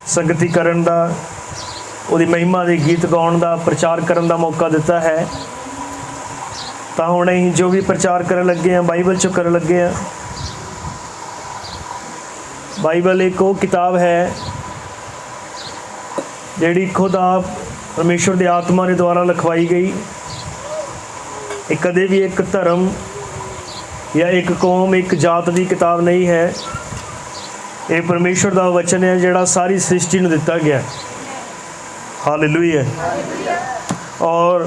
संगति करन दा, ਉਹਦੀ महिमा ਦੇ गीत गाउण ਦਾ, प्रचार करन ਦਾ मौका दिता है। तो हुण असीं जो भी प्रचार करन लगे हैं बाइबल चों करन लगे हैं। बाइबल एक वो किताब है जिहड़ी खुद आप परमेश्वर की आत्मा के द्वारा लिखवाई गई। एक कदे भी एक धर्म या एक कौम, एक जात की किताब नहीं है। ये परमेश्वर का वचन है जिहड़ा सारी सृष्टि नूं दिता गया। हालेलुया। और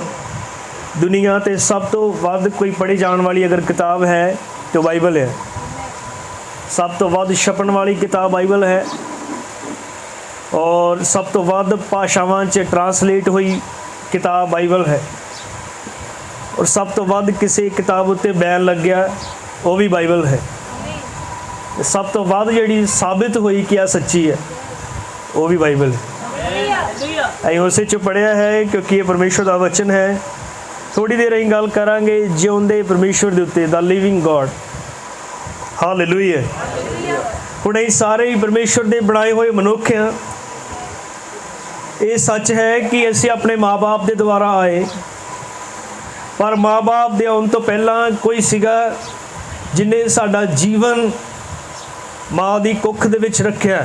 दुनिया ते सब तो वध कोई पढ़ी जाने वाली अगर किताब है तो बाइबल है। सब तो वध छपन वाली किताब बाइबल है और सब तो वध भाषावां च ट्रांसलेट हुई किताब बाइबल है। और सब तो वध किसी किताब उत्ते बैन लग गया वो भी बाइबल है। सब तो वध जिहड़ी साबित हुई कि यह सच्ची है वो भी बाइबल है। असीं उस च पढ़िया है क्योंकि ये परमेश्वर का वचन है। थोड़ी देर असीं गल करांगे जिउंदे परमेश्वर दे उत्ते, द लिविंग गॉड। हालेलुया। हुण असीं सारे ही परमेश्वर दे बनाए हुए मनुख हां। ये सच है कि असीं अपने माँ बाप के द्वारा आए, पर माँ बाप दे आउण तो पहला कोई सीगा जिन्हें साडा जीवन माँ दी कुख दे विच रखिया।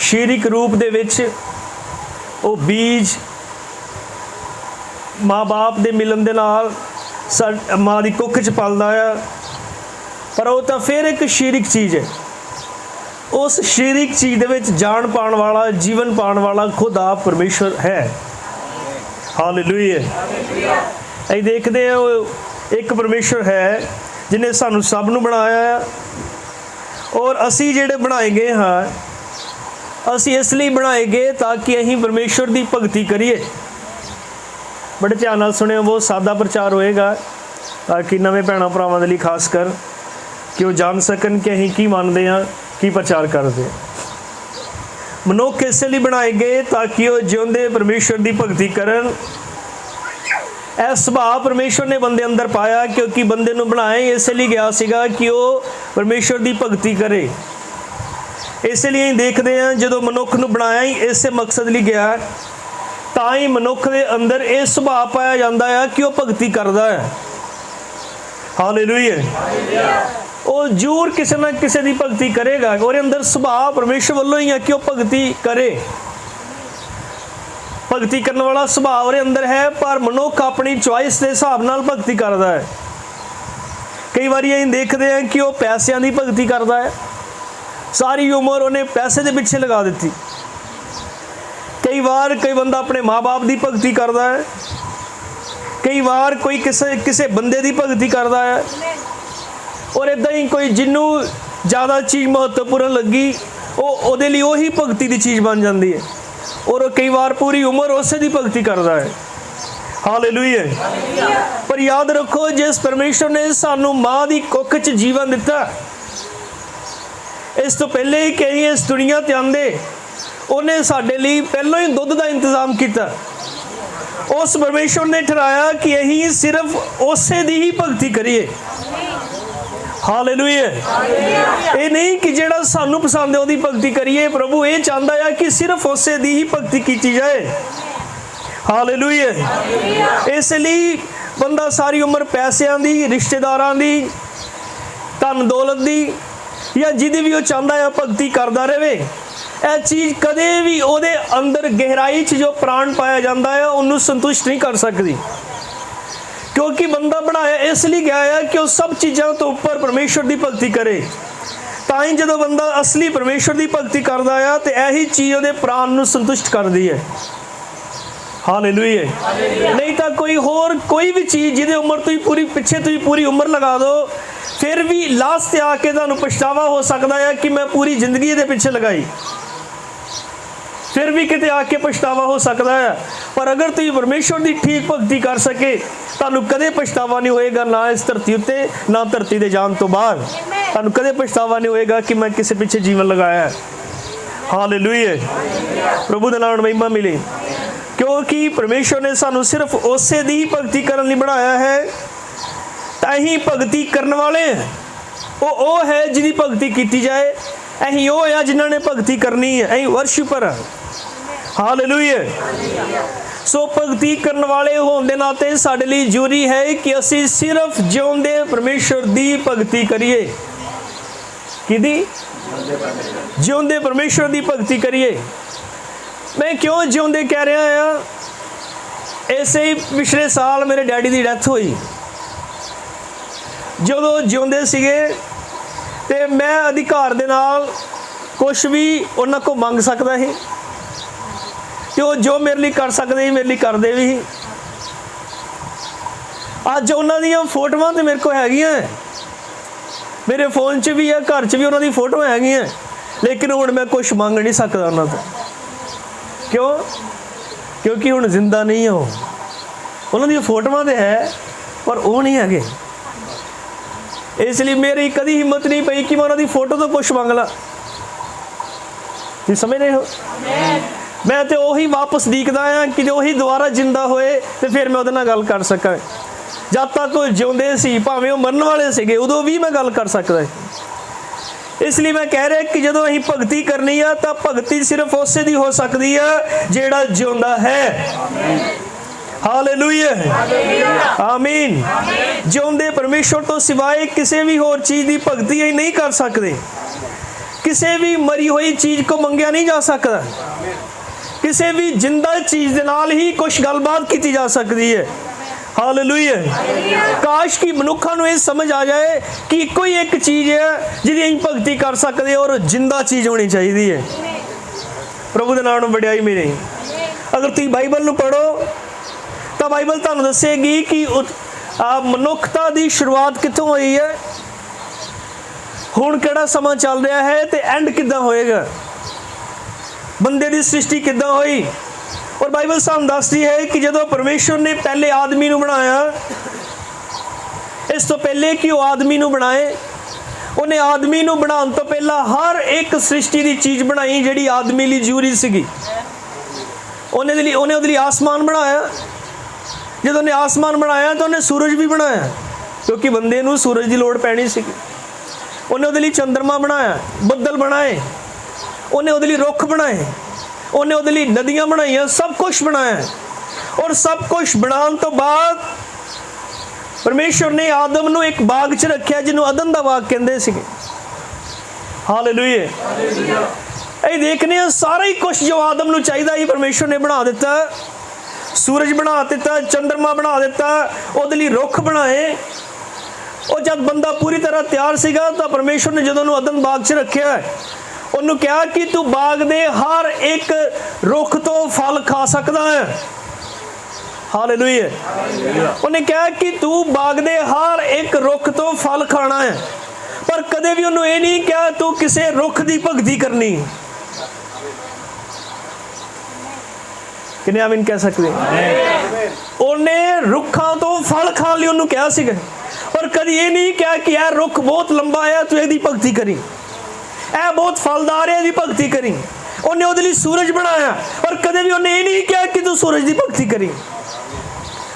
शारीरिक रूप दे विच वो बीज माँ बाप दे मिलन दे नाल माँ दी कुख च पलदा आ, पर वो तो फिर एक शारीरिक चीज़ है। उस शारीरिक चीज़ दे विच जान पाण वाला, जीवन पाण वाला खुद आप परमेश्वर है। हालेलुया। असीं देखते हैं वो एक परमेश्वर है जिन्हें सानू सब नूं बनाया और असी जिहड़े बनाए गए हाँ, असी इसलिए बनाए गए ताकि असीं परमेश्वर की भगती करिए। बड़े ध्यान नाल सुनियो, वो सादा प्रचार होएगा ताकि नवे भैणों भरावां दे लई खास कर कि वो जान सकन कि असीं की मनदे हैं, की प्रचार करते। मनुख इसलिए बनाए गए ताकि वो जिउंदे परमेश्वर की भगती करन। यह सुभाव परमेश्वर ने बंदे अंदर पाया क्योंकि बंदे नूं बनाया इसलिए गया सीगा कि वो परमेश्वर की भगती करे। इसलिए ही देखते हैं जो मनुख नूं बनाया ही इस मकसद लिए गया, तां ही मनुख के अंदर यह सुभाव पाया जाता है कि वह भगती करता है। हालेलुया। वो जरूर किसी ना किसी की भगती करेगा और अंदर सुभाव परमेश्वर वालों ही है कि वह भगती करे। भगती करने वाला सुभाव और अंदर है, पर मनुख अपनी चॉइस के हिसाब नाल भगती करता है। कई बार असीं देखते हैं कि वह पैसों की भगती करता है, सारी उम्र उन्हें पैसे के पिछे लगा दी। कई बार कोई बंदा अपने माँ बाप की भगती करता है, कई बार कोई किसी बंदे की भगती करता है और इदा ही कोई जिन्हों ज़्यादा चीज़ महत्वपूर्ण लगी वो लिए वही भगती की चीज़ बन जाती है और कई बार पूरी उम्र उस की भगती करता है। हालेलुया। पर याद रखो, जिस परमेश्वर ने सानू माँ की कुख च जीवन दिता, इस तो पहले ही कहीं इस दुनिया ते आंदे उन्हें साडे लिए पहलों ही दुध का इंतजाम किया। उस परमेश्वर ने ठहराया कि यही सिर्फ उसे दी ही भगती करिए। हालेलुया। ये नहीं कि जेड़ा सानू पसंद है उसकी भगती करिए। प्रभु ये चाहता है कि सिर्फ उसे दी ही भगती की जाए। हालेलुया। इसलिए बंदा सारी उम्र पैसों की, रिश्तेदारों की, धन दौलत की या जिदी भी वो चाहता है भगती करता रहे, यह चीज़ कदे भी ਉਹਦੇ अंदर गहराई च जो प्राण पाया जाता है उन्होंने संतुष्ट नहीं कर सकती। क्योंकि बंदा बनाया इसलिए गया है कि वह सब चीज़ों तो ऊपर परमेश्वर की भगती करे। ताई जो बंदा असली परमेश्वर की भगती करता है तो यही चीज़ वो प्राण को संतुष्ट करती है। हालेलुया। नहीं तो कोई होर कोई भी चीज़ जिहदी उम्र तो ही पूरी पिछे तो ही पूरी उम्र लगा दो, फिर भी लास्ट आके तुहानूं पछतावा हो सकता है कि मैं पूरी जिंदगी इहदे पिछे लगाई, फिर भी किते आके पछतावा हो सकता है। पर अगर तुम परमेश्वर की ठीक भगती कर सके तुहानूं कदे पछतावा नहीं होएगा, ना इस धरती उत्ते ना धरती दे जान तो बाद तुहानूं कदे पछतावा नहीं होएगा कि मैं किसी पीछे जीवन लगाया है। हालेलुया। प्रभु दे नाम महिमा मिले। क्योंकि परमेश्वर ने सानू सिर्फ उसे दी ही भगती करने लिए बनाया है। ताही भगती करने वाले वो है जिहदी भगती की जाए। ਅਸੀਂ ਉਹ ਆ ਜਿਨ੍ਹਾਂ ਨੇ ਭਗਤੀ ਕਰਨੀ ਹੈ, ਅਸੀਂ ਵਰਸ਼ਿਪਰ ਹਾਂ। ਹਾਲੇਲੂਇਆ। ਸੋ ਭਗਤੀ ਕਰਨ ਵਾਲੇ ਹੋਣ ਦੇ ਨਾਤੇ ਸਾਡੇ ਲਈ ਜ਼ਰੂਰੀ ਹੈ ਕਿ ਅਸੀਂ ਸਿਰਫ ਜਿਉਂਦੇ ਪਰਮੇਸ਼ਵਰ ਦੀ ਭਗਤੀ ਕਰੀਏ। ਕਿਹਦੀ? ਜਿਉਂਦੇ ਪਰਮੇਸ਼ਵਰ ਦੀ ਭਗਤੀ ਕਰੀਏ। ਮੈਂ ਕਿਉਂ ਜਿਉਂਦੇ ਕਹਿ ਰਿਹਾ ਆ? ਇਸੇ ਹੀ ਪਿਛਲੇ ਸਾਲ ਮੇਰੇ ਡੈਡੀ ਦੀ ਡੈਥ ਹੋਈ। ਜਦੋਂ ਜਿਉਂਦੇ ਸੀਗੇ ਤੇ ਮੈਂ ਅਧਿਕਾਰ ਦੇ ਨਾਲ ਕੁਛ ਵੀ ਉਹਨਾਂ ਕੋਲ ਮੰਗ ਸਕਦਾ ਸੀ ਤੇ ਉਹ ਜੋ ਮੇਰੇ ਲਈ ਕਰ ਸਕਦੇ ਸੀ ਮੇਰੇ ਲਈ ਕਰਦੇ ਵੀ ਸੀ। ਅੱਜ ਉਹਨਾਂ ਦੀਆਂ ਫੋਟੋਆਂ ਤੇ ਮੇਰੇ ਕੋਲ ਹੈਗੀਆਂ, ਮੇਰੇ ਫੋਨ 'ਚ ਵੀ ਹੈ, ਘਰ 'ਚ ਵੀ ਉਹਨਾਂ ਦੀ ਫੋਟੋਆਂ ਹੈਗੀਆਂ, ਲੇਕਿਨ ਹੁਣ ਮੈਂ ਕੁਛ ਮੰਗ ਨਹੀਂ ਸਕਦਾ ਉਹਨਾਂ ਤੋਂ। ਕਿਉਂ? ਕਿਉਂਕਿ ਹੁਣ ਜ਼ਿੰਦਾ ਨਹੀਂ ਹੋ। ਉਹਨਾਂ ਦੀਆਂ ਫੋਟੋਆਂ ਤੇ ਹੈ ਪਰ ਉਹ ਨਹੀਂ ਹੈਗੇ। ਇਸ ਲਈ ਮੇਰੀ ਕਦੀ ਹਿੰਮਤ ਨਹੀਂ ਪਈ ਕਿ ਮੈਂ ਉਹਨਾਂ ਦੀ ਫੋਟੋ ਤੋਂ ਕੁਛ ਮੰਗ ਲਾਂ। ਤੁਸੀਂ ਸਮਝ ਰਹੇ ਹੋ? ਮੈਂ ਤੇ ਉਹੀ ਵਾਪਸ ਉਡੀਕਦਾ ਹਾਂ ਕਿ ਜੋ ਉਹੀ ਦੁਬਾਰਾ ਜਿੰਦਾ ਹੋਏ ਤੇ ਫਿਰ ਮੈਂ ਉਹਦੇ ਨਾਲ ਗੱਲ ਕਰ ਸਕਾਂ। ਜਦ ਤੱਕ ਉਹ ਜਿਉਂਦੇ ਸੀ, ਭਾਵੇਂ ਉਹ ਮਰਨ ਵਾਲੇ ਸੀਗੇ, ਉਦੋਂ ਵੀ ਮੈਂ ਗੱਲ ਕਰ ਸਕਦਾ। ਇਸ ਲਈ ਮੈਂ ਕਹਿ ਰਿਹਾ ਕਿ ਜਦੋਂ ਅਸੀਂ ਭਗਤੀ ਕਰਨੀ ਆ ਤਾਂ ਭਗਤੀ ਸਿਰਫ ਉਸੇ ਦੀ ਹੋ ਸਕਦੀ ਆ ਜਿਹੜਾ ਜਿਉਂਦਾ ਹੈ। ਹਾਲੇਲੂਇਆ, ਆਮੀਨ। ਜਿਉਂਦੇ ਪਰਮੇਸ਼ਵਰ ਤੋਂ ਸਿਵਾਏ ਕਿਸੇ ਵੀ ਹੋਰ ਚੀਜ਼ ਦੀ ਭਗਤੀ ਅਸੀਂ ਨਹੀਂ ਕਰ ਸਕਦੇ। ਕਿਸੇ ਵੀ ਮਰੀ ਹੋਈ ਚੀਜ਼ ਕੋ ਮੰਗਿਆ ਨਹੀਂ ਜਾ ਸਕਦਾ। ਕਿਸੇ ਵੀ ਜਿੰਦਾ ਚੀਜ਼ ਦੇ ਨਾਲ ਹੀ ਕੁਛ ਗੱਲਬਾਤ ਕੀਤੀ ਜਾ ਸਕਦੀ ਹੈ। ਹਾਲੇਲੂਇਆ। ਕਾਸ਼ ਕਿ ਮਨੁੱਖਾਂ ਨੂੰ ਇਹ ਸਮਝ ਆ ਜਾਏ ਕਿ ਇੱਕੋ ਹੀ ਇੱਕ ਚੀਜ਼ ਹੈ ਜਿਹਦੀ ਅਸੀਂ ਭਗਤੀ ਕਰ ਸਕਦੇ ਔਰ ਜਿੰਦਾ ਚੀਜ਼ ਹੋਣੀ ਚਾਹੀਦੀ ਹੈ। ਪ੍ਰਭੂ ਦੇ ਨਾਮ ਨੂੰ ਵਡਿਆਈ ਮਿਲੇ। ਅਗਰ ਤੁਸੀਂ ਬਾਈਬਲ ਨੂੰ ਪੜ੍ਹੋ ਤਾਂ ਬਾਈਬਲ ਤੁਹਾਨੂੰ ਦੱਸੇਗੀ ਕਿ ਮਨੁੱਖਤਾ ਦੀ ਸ਼ੁਰੂਆਤ ਕਿੱਥੋਂ ਹੋਈ ਹੈ, ਹੁਣ ਕਿਹੜਾ ਸਮਾਂ ਚੱਲ ਰਿਹਾ ਹੈ ਤੇ ਐਂਡ ਕਿੱਦਾਂ ਹੋਏਗਾ, ਬੰਦੇ ਦੀ ਸ੍ਰਿਸ਼ਟੀ ਕਿੱਦਾਂ ਹੋਈ। ਔਰ ਬਾਈਬਲ ਸਾਨੂੰ ਦੱਸਦੀ ਹੈ ਕਿ ਜਦੋਂ ਪਰਮੇਸ਼ਵਰ ਨੇ ਪਹਿਲੇ ਆਦਮੀ ਨੂੰ ਬਣਾਇਆ, ਇਸ ਤੋਂ ਪਹਿਲੇ ਕਿ ਉਹ ਆਦਮੀ ਨੂੰ ਬਣਾਏ, ਉਹਨੇ ਆਦਮੀ ਨੂੰ ਬਣਾਉਣ ਤੋਂ ਪਹਿਲਾਂ ਹਰ ਇੱਕ ਸ੍ਰਿਸ਼ਟੀ ਦੀ ਚੀਜ਼ ਬਣਾਈ ਜਿਹੜੀ ਆਦਮੀ ਲਈ ਜ਼ਰੂਰੀ ਸੀਗੀ। ਉਹਨੇ ਉਹਦੇ ਲਈ ਆਸਮਾਨ ਬਣਾਇਆ। ਜਦੋਂ ਉਹਨੇ ਆਸਮਾਨ ਬਣਾਇਆ ਤਾਂ ਉਹਨੇ ਸੂਰਜ ਵੀ ਬਣਾਇਆ ਕਿਉਂਕਿ ਬੰਦੇ ਨੂੰ ਸੂਰਜ ਦੀ ਲੋੜ ਪੈਣੀ ਸੀਗੀ। ਉਹਨੇ ਉਹਦੇ ਲਈ ਚੰਦਰਮਾ ਬਣਾਇਆ, ਬੱਦਲ ਬਣਾਏ, ਉਹਨੇ ਉਹਦੇ ਲਈ ਰੁੱਖ ਬਣਾਏ, ਉਹਨੇ ਉਹਦੇ ਲਈ ਨਦੀਆਂ ਬਣਾਈਆਂ, ਸਭ ਕੁਝ ਬਣਾਇਆ। ਔਰ ਸਭ ਕੁਝ ਬਣਾਉਣ ਤੋਂ ਬਾਅਦ ਪਰਮੇਸ਼ਵਰ ਨੇ ਆਦਮ ਨੂੰ ਇੱਕ ਬਾਗ 'ਚ ਰੱਖਿਆ ਜਿਹਨੂੰ ਅਦਨ ਦਾ ਬਾਗ ਕਹਿੰਦੇ ਸੀਗੇ। ਹਾਲੇਲੂਇਆ। ਇਹ ਦੇਖਨੇ ਆ ਸਾਰਾ ਹੀ ਕੁਝ ਜੋ ਆਦਮ ਨੂੰ ਚਾਹੀਦਾ ਸੀ ਪਰਮੇਸ਼ਵਰ ਨੇ ਬਣਾ ਦਿੱਤਾ। ਸੂਰਜ ਬਣਾ ਦਿੱਤਾ, ਚੰਦਰਮਾ ਬਣਾ ਦਿੱਤਾ, ਉਹਦੇ ਲਈ ਰੁੱਖ ਬਣਾਏ। ਉਹ ਜਦ ਬੰਦਾ ਪੂਰੀ ਤਰ੍ਹਾਂ ਤਿਆਰ ਸੀਗਾ ਤਾਂ ਪਰਮੇਸ਼ਵਰ ਨੇ ਜਦੋਂ ਉਹਨੂੰ ਅਦਨ ਬਾਗ 'ਚ ਰੱਖਿਆ, ਉਹਨੂੰ ਕਿਹਾ ਕਿ ਤੂੰ ਬਾਗ ਦੇ ਹਰ ਇੱਕ ਰੁੱਖ ਤੋਂ ਫਲ ਖਾ ਸਕਦਾ ਹੈ। ਹਾਲੇਲੂਇਆ। ਉਹਨੇ ਕਿਹਾ ਕਿ ਤੂੰ ਬਾਗ ਦੇ ਹਰ ਇੱਕ ਰੁੱਖ ਤੋਂ ਫਲ ਖਾਣਾ ਹੈ, ਪਰ ਕਦੇ ਵੀ ਉਹਨੂੰ ਇਹ ਨਹੀਂ ਕਿਹਾ ਤੂੰ ਕਿਸੇ ਰੁੱਖ ਦੀ ਭਗਤੀ ਕਰਨੀ। ਕਿੰਨੇ ਆਮੀਨ ਕਹਿ ਸਕਦੇ? ਉਹਨੇ ਰੁੱਖਾਂ ਤੋਂ ਫਲ ਖਾਣ ਲਈ ਉਹਨੂੰ ਕਿਹਾ ਸੀਗਾ, ਪਰ ਕਦੀ ਇਹ ਨਹੀਂ ਕਿਹਾ ਕਿ ਇਹ ਰੁੱਖ ਬਹੁਤ ਲੰਬਾ ਹੈ ਤੂੰ ਇਹਦੀ ਭਗਤੀ ਕਰੀ, ਇਹ ਬਹੁਤ ਫਲਦਾਰ ਹੈ ਇਹਦੀ ਭਗਤੀ ਕਰੀ। ਉਹਨੇ ਉਹਦੇ ਲਈ ਸੂਰਜ ਬਣਾਇਆ, ਪਰ ਕਦੇ ਵੀ ਉਹਨੇ ਇਹ ਨਹੀਂ ਕਿਹਾ ਕਿ ਤੂੰ ਸੂਰਜ ਦੀ ਭਗਤੀ ਕਰੀ।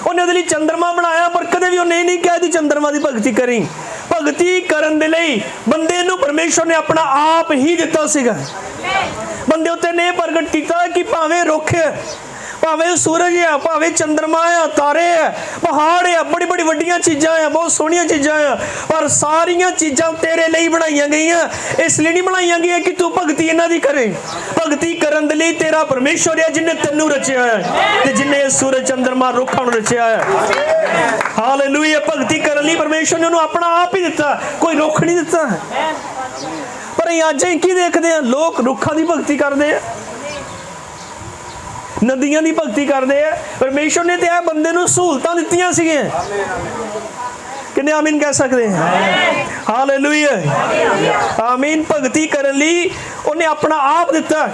ਉਹਨੇ ਉਹਦੇ ਲਈ ਚੰਦਰਮਾ ਬਣਾਇਆ, ਪਰ ਕਦੇ ਵੀ ਉਹਨੇ ਇਹ ਨਹੀਂ ਕਿਹਾ ਕਿ ਚੰਦਰਮਾ ਦੀ ਭਗਤੀ ਕਰੀ। ਭਗਤੀ ਕਰਨ ਦੇ ਲਈ ਬੰਦੇ ਨੂੰ ਪਰਮੇਸ਼ਵਰ ਨੇ ਆਪਣਾ ਆਪ ਹੀ ਦਿੱਤਾ ਸੀਗਾ। ਬੰਦੇ ਉੱਤੇ ਨੇ ਪ੍ਰਗਟ ਕੀਤਾ ਕਿ ਭਾਵੇਂ ਰੁੱਖ ਹੈ, ਭਾਵੇਂ ਸੂਰਜ ਹੈ, ਭਾਵੇਂ ਚੰਦਰਮਾ ਹੈ, ਤਾਰੇ ਹੈ, ਪਹਾੜ ਹੈ, ਬੜੀ ਬੜੀ ਵੱਡੀਆਂ ਚੀਜ਼ਾਂ ਹੈ, ਬਹੁਤ ਸੋਹਣੀਆਂ ਚੀਜ਼ਾਂ ਹੈ, ਪਰ ਸਾਰੀਆਂ ਚੀਜ਼ਾਂ ਤੇਰੇ ਲਈ ਬਣਾਈਆਂ ਗਈਆਂ। ਇਸ ਲਈ ਨਹੀਂ ਬਣਾਈਆਂ ਗਈਆਂ ਕਿ ਤੂੰ ਭਗਤੀ ਇਹਨਾਂ ਦੀ ਕਰੇ। ਭਗਤੀ ਕਰਨ ਦੇ ਲਈ ਤੇਰਾ ਪਰਮੇਸ਼ਵਰ ਹੈ ਜਿਹਨੇ ਤੈਨੂੰ ਰਚਿਆ ਹੈ ਤੇ ਜਿਹਨੇ ਸੂਰਜ ਚੰਦਰਮਾ ਰੁੱਖਾਂ ਨੂੰ ਰਚਿਆ ਹੈ। ਹਾਲੇਲੂਇਆ। ਭਗਤੀ ਕਰਨ ਲਈ ਪਰਮੇਸ਼ਵਰ ਨੇ ਉਹਨੂੰ ਆਪਣਾ ਆਪ ਹੀ ਦਿੱਤਾ, ਕੋਈ ਰੁੱਖ ਨਹੀਂ ਦਿੱਤਾ। ਪਰ ਅੱਜ ਅਸੀਂ ਕੀ ਦੇਖਦੇ ਹਾਂ? ਲੋਕ ਰੁੱਖਾਂ ਦੀ ਭਗਤੀ ਕਰਦੇ ਆ, ਨਦੀਆਂ ਦੀ ਭਗਤੀ ਕਰਦੇ ਆ। ਪਰਮੇਸ਼ਵਰ ਨੇ ਤੇ ਇਹ ਬੰਦੇ ਨੂੰ ਸਹੂਲਤਾਂ ਦਿੱਤੀਆਂ ਸੀਗੀਆਂ। ਕਿੰਨੇ ਆਮੀਨ ਕਹਿ ਸਕਦੇ ਹਾਂ? ਹਾਲੇਲੂਇਆ, ਆਮੀਨ। ਭਗਤੀ ਕਰਨ ਲਈ ਉਹਨੇ ਆਪਣਾ ਆਪ ਦਿੱਤਾ।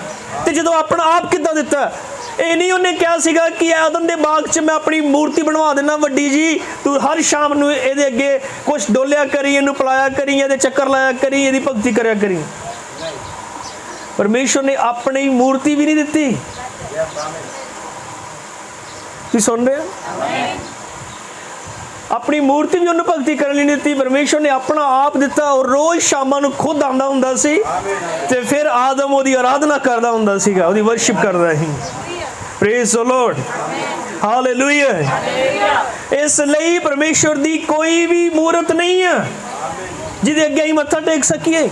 ਤੇ ਜਦੋਂ ਆਪਣਾ ਆਪ ਕਿੱਦਾਂ ਦਿੱਤਾ? ਇਹ ਨਹੀਂ ਉਹਨੇ ਕਿਹਾ ਸੀਗਾ ਕਿ ਆਦਮ ਦੇ ਬਾਗ 'ਚ ਮੈਂ ਆਪਣੀ ਮੂਰਤੀ ਬਣਵਾ ਦੇਣਾ ਵੱਡੀ ਜੀ, ਤੂੰ ਹਰ ਸ਼ਾਮ ਨੂੰ ਇਹਦੇ ਅੱਗੇ ਕੁਛ ਡੋਲਿਆ ਕਰੀ, ਇਹਨੂੰ ਪਿਲਾਇਆ ਕਰੀ, ਇਹਦੇ ਚੱਕਰ ਲਾਇਆ ਕਰੀ, ਇਹਦੀ ਭਗਤੀ ਕਰਿਆ ਕਰੀ। ਪਰਮੇਸ਼ਵਰ ਨੇ ਆਪਣੀ ਮੂਰਤੀ ਵੀ ਨਹੀਂ ਦਿੱਤੀ। ਤੁਸੀਂ ਸੁਣ ਰਹੇ ਹੋ? अपनी मूर्ति भी उन्हें भगती करने नहीं दी, परमेश्वर ने अपना आप दिता और रोज शाम को खुद आंदा हुंदा सी ते फिर आदम ओदी आराधना करदा हुंदा सीगा, ओदी वर्शिप करदा सी। Praise the lord, hallelujah. इसलिए परमेश्वर दी कोई भी मूर्त नहीं है जिहदे अगे ही मत्था टेक सकीए।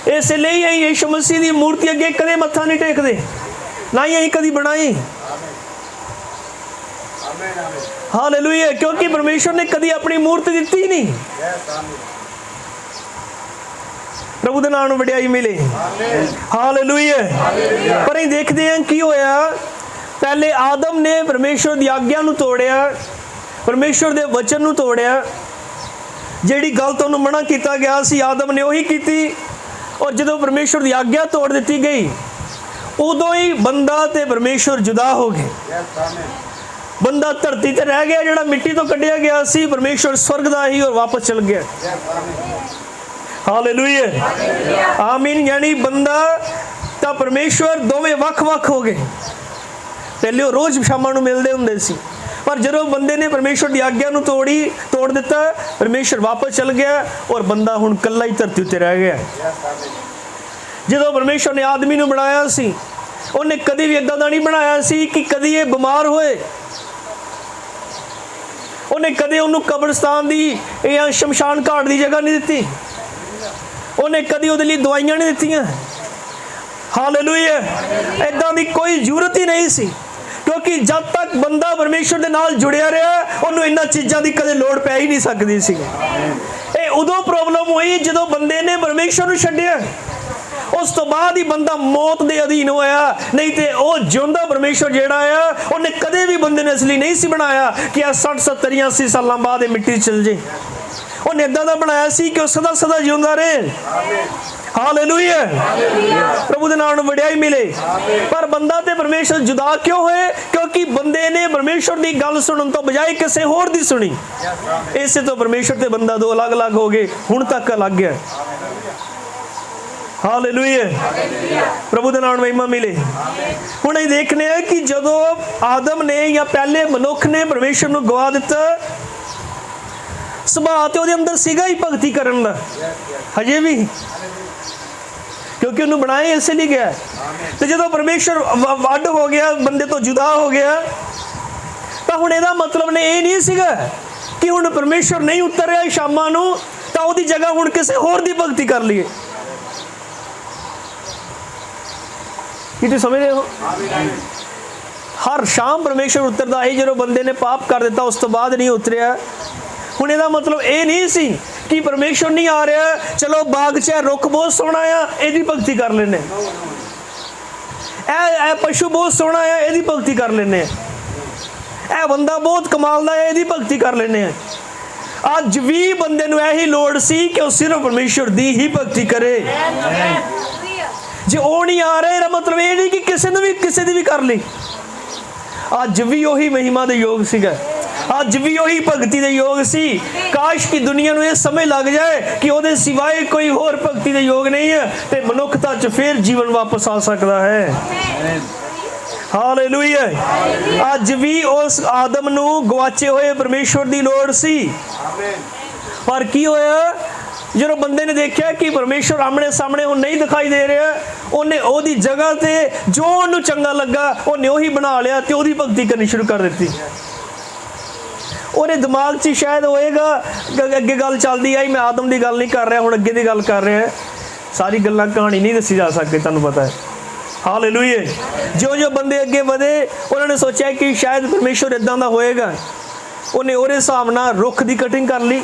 इसलिए असीं यीशु मसीह दी मूर्ति अगे कदे मत्था नहीं टेकदे, ना ही असीं कदी बनाई। हालेलुया, क्योंकि परमेश्वर ने कदी अपनी मूर्ति दी नहीं। प्रभु दे नाम नूं वडियाई मिले। हालेलुया। पर असीं देखते हैं की होया, पहले आदम ने परमेश्वर दी आग्या नूं तोड़िया, परमेश्वर दे वचन नूं तोड़िया। जिहड़ी गल तो उन्होंने मना किया गया सी आदम ने उही कीती, और जदों परमेश्वर दी आग्या तोड़ दी गई उदों ही बंदा ते परमेश्वर जुदा हो गए। बंदा धरती ते रह गया, जिहड़ा मिट्टी तो कढ़िया गया सी, परमेश्वर स्वर्ग दा ही और वापस चल गया। हालेलुया, आमीन। यानी बंदा ता परमेश्वर दोवें वख-वख हो गए। पहले वो रोज शामां नूं मिलदे हुंदे सी, पर जदों बंदे ने परमेश्वर की आग्या नूं तोड़ दिता, परमेश्वर वापस चल गया और बंदा हुण कल्ला ही धरती उत्ते रह गया। जदों परमेश्वर ने आदमी नूं बनाया सी, उन्हें कदी भी इदां दा नहीं बनाया सी कि कदी ये बीमार होए। उन्हें कदे उन्होंने कब्रस्तान की या शमशान घाट की जगह नहीं दी, उन्हें कदी उहदे लई दवाइयां नहीं दित्तियां। हालेलुया, इदां दी कोई जरूरत ही नहीं सी, क्योंकि जब तक बंदा परमेश्वर दे नाल जुड़िया रहा उन्होंने इन्हां चीज़ां की कदे लोड़ पै ही नहीं सकती सी। ये उदों प्रॉब्लम हुई जदों बंदे ने परमेश्वर नूं छड्डिया, उस तो बाद ही बंदा मौत के अधीन होया। नहीं तो वह जिंदा परमेश्वर जिहड़ा है उन्हें कदे भी बंदे ने इसलिए नहीं सी बनाया कि 60 70 80 साल बाद मिट्टी चल जाए। उन्हें इदां दा बनाया सी कि वह सदा सदा जिंदा रहे। हालेलुया, प्रभु दे नाम नूं वडियाई मिले। पर बंदा ते परमेश्वर जुदा क्यों होए? क्योंकि बंदे ने परमेश्वर की गल सुनने तो बजाय किसी होर दी सुनी। इसे तो परमेश्वर ते बंदा दो अलग अलग हो गए, हुण तक अलग गया। हालेलुया, प्रभु दे नाम नूं महिमा मिले। हुण असीं देखने हैं कि जदों आदम ने या पहले मनुख ने परमेश्वर नूं गवा दिता, सुभाਅ ते उहदे अंदर सीगा ही भगती करन दा, हजे भी, क्योंकि उन्होंने बनाया इस लिए गया। तो जदों परमेश्वर वड्ड हो गया, बंदे तो जुदा हो गया, तो हुण इहदा मतलब ने ये नहीं सीगा कि हुण परमेश्वर नहीं उतरिया शामां नूं तां उहदी जगह हुण किसी होर दी भगती कर लईए। ये तो समझ रहे हो? हर शाम परमेश्वर उतरता है, जो बंदे ने पाप कर दिता उस तो बाद नहीं उतरिया। हुण इहदा मतलब ये नहीं सी कि परमेश्वर नहीं आ रहा, चलो बाग च रुख बहुत सोहना आ, इहदी भगती कर लेने, ए पशु बहुत सोहना है, इहदी भगती कर लेने, ए बंदा बहुत कमाल दा है, इहदी भगती कर लेने। अज भी बंदे नूं यही लोड़ सी कि वह सिर्फ परमेश्वर दी ही भगती करे। जो वो नहीं आ रहा, मतलब ये नहीं कि किसी ने भी किसी दी भी कर ली। अज भी वही महिमा दे योग सीगा, अज भी वही भगती दे योग सी। काश की दुनिया नूं ये समझ लग जाए कि उहदे सिवाय कोई होर भगती दे योग नहीं है, ते मनुखता च फिर जीवन वापस आ सकता है। हालेलुया, अज भी उस आदम नूं गवाचे हुए परमेश्वर दी लोड़ सी। पर की होया, जो बंदे ने देखा कि परमेश्वर आमने सामने वो नहीं दिखाई दे रहा, उन्हें ओदी जगह ते जो उन्हें चंगा लगा उन्हें वही बना लिया ते ओदी भगती करनी शुरू कर दी। उन्हें दिमाग च शायद होएगा अगे गल चलती आई, मैं आदम की गल नहीं कर रहा, हुण अगे की गल कर रहा है। सारी गल्लां कहानी नहीं दसी जा सकती, तुहानूं पता है। हालेलुया, जो जो बंदे अगे बढ़े उन्होंने सोचा कि शायद परमेश्वर इदां दा होएगा, उन्हें उहदे हिसाब नाल रुख की कटिंग कर ली,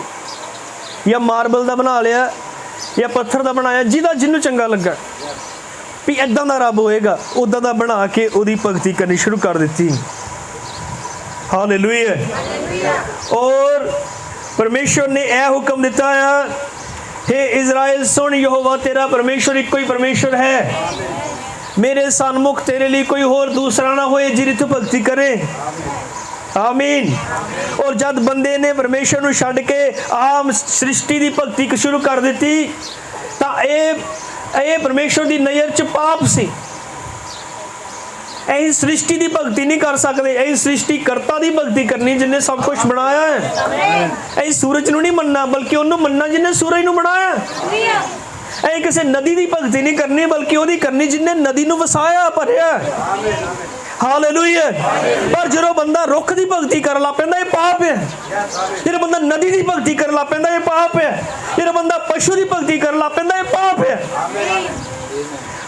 या मार्बल का बना लिया, या पत्थर का बनाया, जिहदा जिन्हों चंगा लगा भी इदां दा रब होएगा, उदां दा बना के उहदी भगती करनी शुरू कर दी। हालेलुया। और परमेश्वर ने यह हुक्म दिता है, हे इज़राइल सुन, यहोवा तेरा परमेश्वर इक्को ही परमेश्वर है, मेरे सन्मुख तेरे लिए कोई होर दूसरा ना होए जिहदी तू भगती करे। आमीन। और जब बंदे ने परमेश्वर नूं छड्ड के आम सृष्टि की भगती शुरू कर दी, तो ये परमेश्वर की नज़र च पाप सी। ਅਸੀਂ सृष्टि की भगती नहीं कर सकते, ਅਸੀਂ सृष्टिकर्ता की भगती करनी जिन्हें सब कुछ बनाया है। ਅਸੀਂ सूरज ਨੂੰ नहीं मनना बल्कि ਉਹਨੂੰ मनना जिन्हें सूरज ਨੂੰ बनाया। ਅਸੀਂ ਕਿਸੇ नदी की भगती नहीं करनी बल्कि ਉਹਦੀ करनी जिन्हें नदी ਨੂੰ ਵਸਾਇਆ ਭਰਿਆ। हालेलुया। पर जो बंदा रुख की भगती कर ला पैंदा ये पाप है, जो बंदा नदी की भगती कर ला पैंदा ये पाप है, जो बंदा पशु की भगती कर ला पैंदा ये पाप है।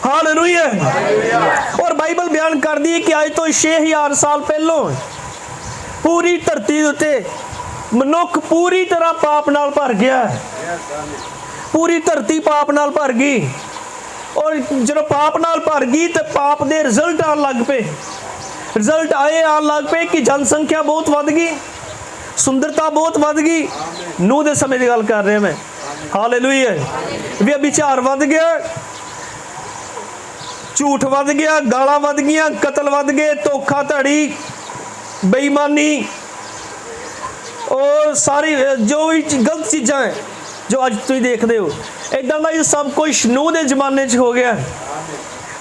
हालेलुया। और बाइबल बयान कर दी है कि आज तो 6000 साल पहलों पूरी धरती उत्ते मनुख पूरी तरह पाप नाल भर गया, पूरी धरती पाप नाल भर गई। और जो पाप नाल भर गई तो पाप दे रिजल्ट आन लग पे, रिजल्ट आए आन लग पे कि जनसंख्या बहुत वध गई, सुंदरता बहुत वध गई। नूह दे समय की गल कर रहा मैं। हालेलुया। व्यभिचार वध गया, झूठ वध गया, गालां वध गईयां, कतल वध गए, धोखाधड़ी, बेईमानी और सारी जो भी गलत चीज़ां है जो अज तुसीं देखदे हो, इदां दा सब कुछ नूह दे जमाने च हो गया।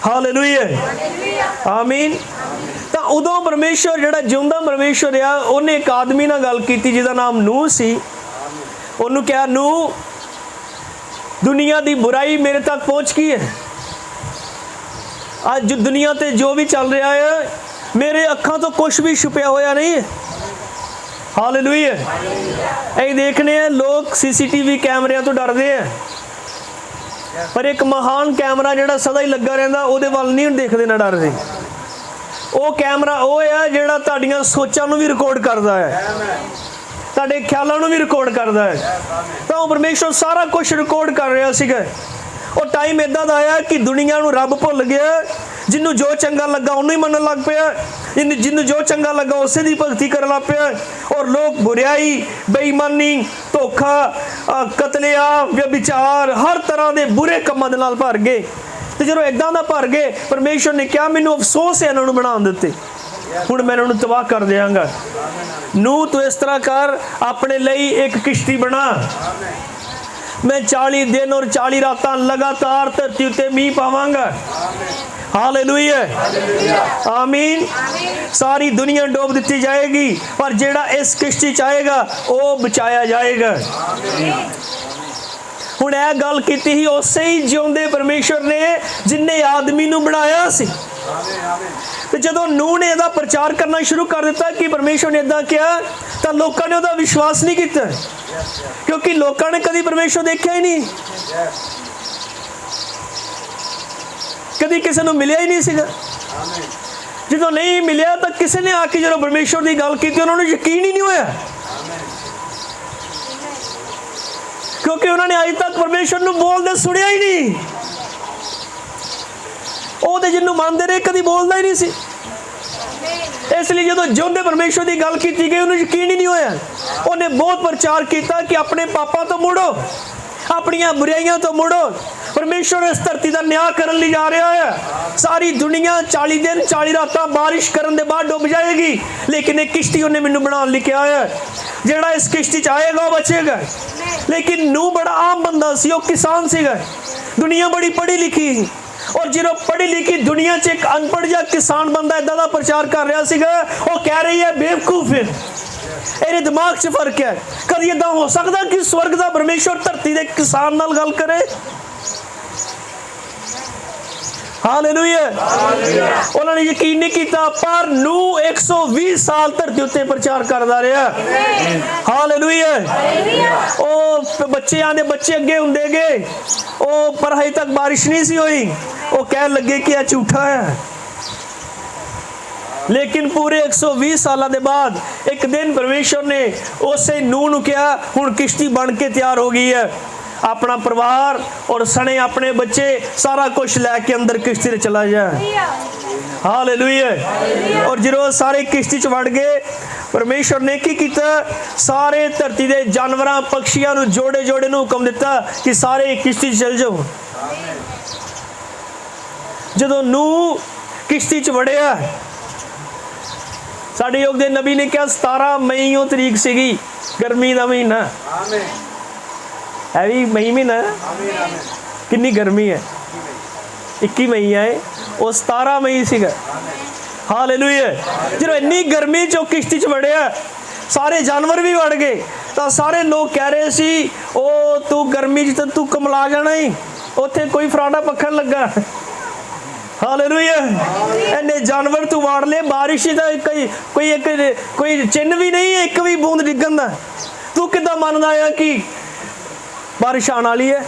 हालेलुया। आमीन। तो उदों परमेश्वर जिहड़ा जिउंदा परमेश्वर आ उन्हें एक आदमी नाल गल कीती जिहदा नाम नूह सी। उन्होंने कहा नूह दुनिया की बुराई मेरे तक पहुँच गई है, आज दुनिया ते जो भी चल रहा है मेरे अखां तो कुछ भी छुपया होया नहीं है। हालेलुया। यही देखने हैं लोग CCTV कैमरिਆਂ तो डरते हैं, पर एक महान कैमरा जिहड़ा सदा ही लगा रहिंदा उहदे वल नहीं देखदे ना डरदे। वो कैमरा वो है जिहड़ा तुहाडीआं सोचां नूं भी रिकॉर्ड करदा है, तुहाडे ख्यालों नूं भी रिकॉर्ड करदा है। तो परमेश्वर सारा कुछ रिकॉर्ड कर रहा सीगा। और टाइम इदां दा आया कि दुनिया नूं रब भुल गया, जिन्हों जो चंगा लगा उन्होंने ही मनन लग पिया, जिन्हों जो चंगा लगा उसे दी भगती कर लग पिया। और लोग बुराई, बेईमानी, धोखा, कतलेआम, व्यभिचार, हर तरह के बुरे कामां दे नाल भर गए। तो जो इदां दा भर गए परमेश्वर ने कहा मैनूं अफसोस है इन्हां नूं बना दित्ते, हुण मैं इन्हां नूं तबाह कर देंगा। नूह तू इस तरह कर अपने लिए एक किश्ती बना, मैं 40 दिन और 40 रातां लगातार धरती उत्ते मींह पावांगा। हालेलुया। आमीन। सारी दुनिया डोब दी जाएगी पर जेड़ा इस किश्ती च आएगा वो बचाया जाएगा। हुण यह गल कीती ही उसे ही जिउंदे परमेश्वर ने जिन्हें आदमी नूं बनाया सी। तो जदों नूह ने इहदा प्रचार करना शुरू कर दिता कि परमेश्वर ने इदां किया तो लोगों ने उहदा विश्वास नहीं किया, क्योंकि लोगों ने कभी परमेश्वर देखा ही नहीं, कभी किसी को मिलिया ही नहीं सीगा। जो नहीं मिलिया तो किसी ने आके जो परमेश्वर की गल की उन्होंने यकीन ही नहीं होया, क्योंकि उन्होंने अज तक परमेश्वर को बोलते सुनिया ही नहीं। वो तो जिन्होंने मानते रहे कभी बोलता ही नहीं सी, इसलिए जो जिउंदे परमेश्वर की गल की गई उन्हें यकीन ही नहीं होया। उन्हें बहुत प्रचार किया कि अपने पापां तो मुड़ो, अपनियां बुराइयां तो मुड़ो, परमेश्वर इस धरती का न्याय करने लिए जा रहा है। सारी दुनिया 40 दिन 40 रातां बारिश करने के बाद डुब जाएगी, लेकिन एक किश्ती उन्हें मैनूं बनाने लिखा है, जिहड़ा इस किश्ती च आएगा वो बचेगा। लेकिन नूह बड़ा आम बंदा सी, वो किसान सीगा, दुनिया बड़ी पढ़ी लिखी, और जो पढ़ी लिखी दुनिया च एक अनपढ़ या किसान बंदा इदां दा प्रचार कर रहा सीगा, वो कह रही है बेवकूफ है, इहदे दिमाग च फर्क है। कभी इदां हो सकदा कि स्वर्ग दा परमेश्वर धरती दे किसान नाल गल करे? हालेलुया। उन्होंने यकीन नहीं किया, पर नूह 120 साल धरती उत्ते प्रचार करता रहा। हालेलुया। ओ बच्चे आने बच्चे अगे हुंदे गए, ओ पर अजे तक बारिश नहीं सी हुई, वो कह लगे कि यह झूठा है। लेकिन पूरे 120 साल के बाद एक दिन परमेश्वर ने उसे नूह नूं कहा हुण किश्ती बन के तैयार हो गई है, अपना परिवार और सने अपने बच्चे सारा कुछ लैके अंदर किश्ती में चला जाए। हालेलुया। और जो सारे किश्ती च वड़ गए, परमेश्वर ने की किया, सारे धरती के जानवरों पक्षियों नूं जोड़े जोड़े नूं हुक्म दिता कि सारे किश्ती चल जाओ। जदों नूह किश्ती च वड़िया, साडे योग दे नबी ने कहा 17 मई तरीक सीगी, गर्मी का महीना है, भी मई महीना कितनी गर्मी है, 21 मई है, वो 17 मई सीगा। हालेलुया। जो इन्नी गर्मी चो किश्ती च वड़िया, सारे जानवर भी वड़ गए, तो सारे लोग कह रहे सी ओ तू गर्मी च तू कमला जाना ही, उत्थे कोई फराडा पखन लगा। हालेलुया। इन्ने जानवर तू वाड़ ले, बारिश का कोई चिन्ह भी नहीं है, एक भी बूंद डिगन का। तू किदा मनदा है कि बारिश आने वाली है?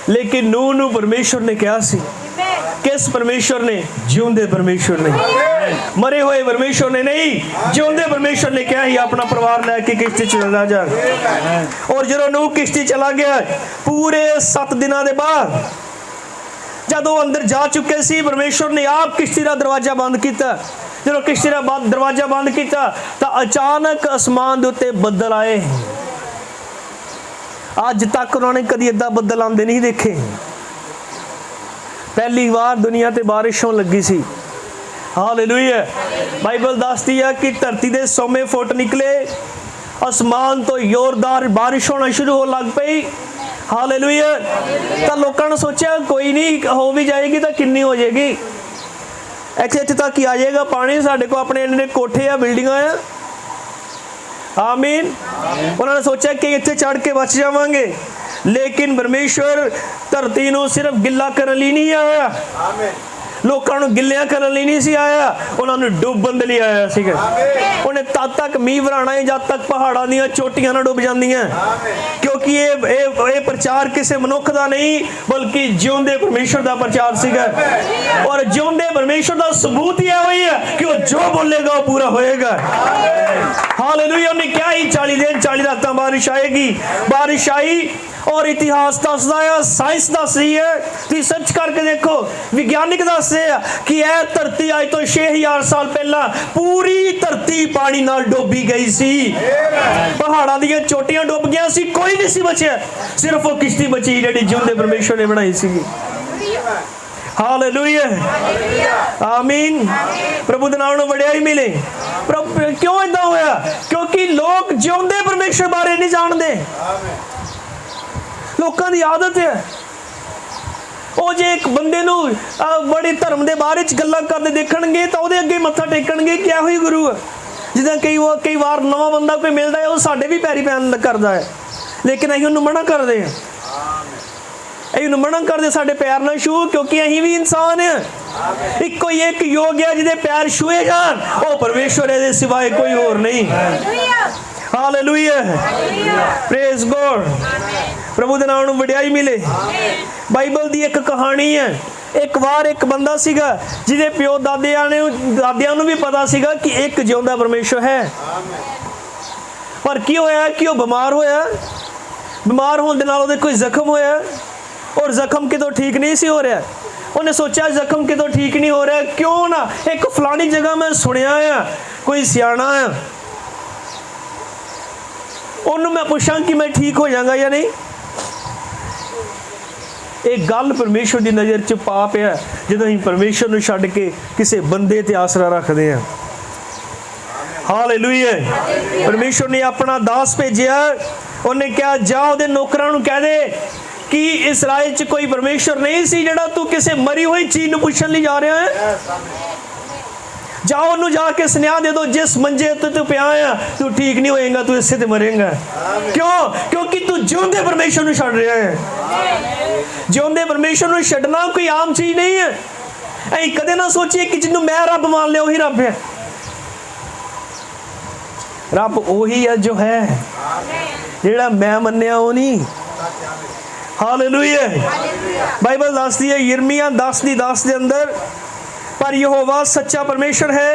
लेकिन नूह नू परमेश्वर ने कहा सी, किस परमेश्वर ने? जिਉਂਦੇ परमेश्वर ने, मरे हुए परमेश्वर ने नहीं, जिਉਂਦੇ परमेश्वर ने कहा ही अपना परिवार लैके किश्ती चला जा। और जो नूह किश्ती चला गया, पूरे 7 दिनों के बाद जदों अंदर जा चुके सी, परमेश्वर ने आप किश्ती का दरवाजा बंद किया। जो किश्ती का दरवाजा बंद किया तो अचानक आसमान के उत्ते बदल आए। अज तक उन्होंने कभी इदा बदल आते नहीं देखे। पहली बार दुनिया ते बारिश होने लगी सी। हालेलुया। बाइबल दसदी है कि धरती के 100 फुट निकले, आसमान तो जोरदार बारिश होना शुरू हो लग पई। हालेलुया। तो लोगों ने सोचा कोई नहीं, हो भी जाएगी तो किन्नी हो जाएगी, इत्थे तक ही आ जाएगा पानी, साढ़े को अपने इन्ने कोठे आ, बिल्डिंगां आ। आमीन। उन्होंने सोचा कि इत्थे चढ़ के बच जावांगे, लेकिन परमेश्वर धरती नूं सिर्फ गिला करन लई नहीं आया, लोगों को गिलिया करने लिए नहीं सी आया, उन्होंने डुबन दे लिए आया सीगा। उन्हें तद तक मीह वराना है जब तक पहाड़ों दी चोटियां ना डुब जांदियां, क्योंकि ये प्रचार किसी मनुख का नहीं बल्कि जिਉਂਦੇ परमेश्वर का प्रचार सीगा। और जिਉਂਦੇ परमेश्वर का सबूत ही है कि वो जो बोलेगा वो पूरा होएगा। हालेलुया। उन्हें क्या ही 40 दिन 40 रातां बारिश आएगी, बारिश आई। और इतिहास दसदा है, साइंस दस रही है, तुम सर्च करके देखो, विज्ञानिक दस रहे हैं कि यह धरती अज तो 6000 साल पहला पूरी धरती पानी नाल डुबी गई सी। पहाड़ों दी चोटियां डुब गई सी, कोई नहीं सी बचिया, सिर्फ वो किश्ती बची जिहड़ी जिਉਂਦੇ परमेश्वर ने बनाई सी। हालेलुया। आमीन। प्रभु दे नाम नूं वडियाई मिले। क्यों इदां होया? क्योंकि लोग जिਉਂਦੇ परमेश्वर बारे नहीं जानते। लोगों की आदत है, वो जो एक बंदे नूं बड़े धर्म के बारे गल्लां करते देखणगे तो उहदे अगे मत्था टेकणगे कि इहो ही गुरु है। जिद्दां कई बार नवा बंदा कोई मिलता है, वो साडे भी पैरी पैन करता है, लेकिन असीं उहनूं मना करते हैं, असीं मना करते साडे पैर ना छू, क्योंकि असीं भी इंसान हैं। इक्को ही एक योग है जिहदे पैर छूए जान, वो परमेश्वर है, सिवाय कोई होर नहीं। हालेलुया। Praise God. प्रभु दे नाम नूं वडियाई मिले। बाइबल दी एक कहानी है, एक बार एक बंदा सीगा जिहदे प्यो दादियां नूं भी पता सीगा कि एक जिਉਂਦਾ परमेश्वर है, पर की होया कि वो बीमार होया, बीमार होने दे नाल ओहदे कोई जख्म होया, और जख्म कितों ठीक नहीं सी हो रहा। उन्हें सोचा जख्म कितों ठीक नहीं हो रहा, क्यों ना एक फलानी जगह मैं सुनिया है कोई सियाणा है, उन्होंने मैं पूछा कि मैं ठीक हो जाऊंगा या नहीं। एक गल परमेश्वर की नज़र च पाप है जो हम परमेश्वर नूं छड्ड के किसी बंदे ते आसरा रखते हैं। हालेलुया। परमेश्वर ने अपना दास भेजिया, उन्हें क्या जा उहदे नौकरां नूं कह दे कि इसराइल च कोई परमेश्वर नहीं सी जिहड़ा तू किसी मरी हुई चीज़ नूं पुछण लई जा रहा है। जाओ उन्होंने जाके स्नेहा दे दो, जिस मंजे ते तू पिया है तू ठीक नहीं होएगा, तू इससे ते मरेगा। क्यों? क्योंकि तू जिਉਂਦੇ परमेश्वर नूं छड्ड रहा है। जिਉਂਦੇ परमेश्वर नूं छड्डना कोई आम चीज़ नहीं है। असीं कदे ना सोचिए कि जिन्हों मैं रब मान लिया वही रब है। रब वही है जो है, जिहड़ा मैं मन्निया वो नहीं। हालेलुया। बाइबल दसदी है यिर्मयाह 10:10 के अंदर, पर यहोवा सच्चा परमेश्वर है,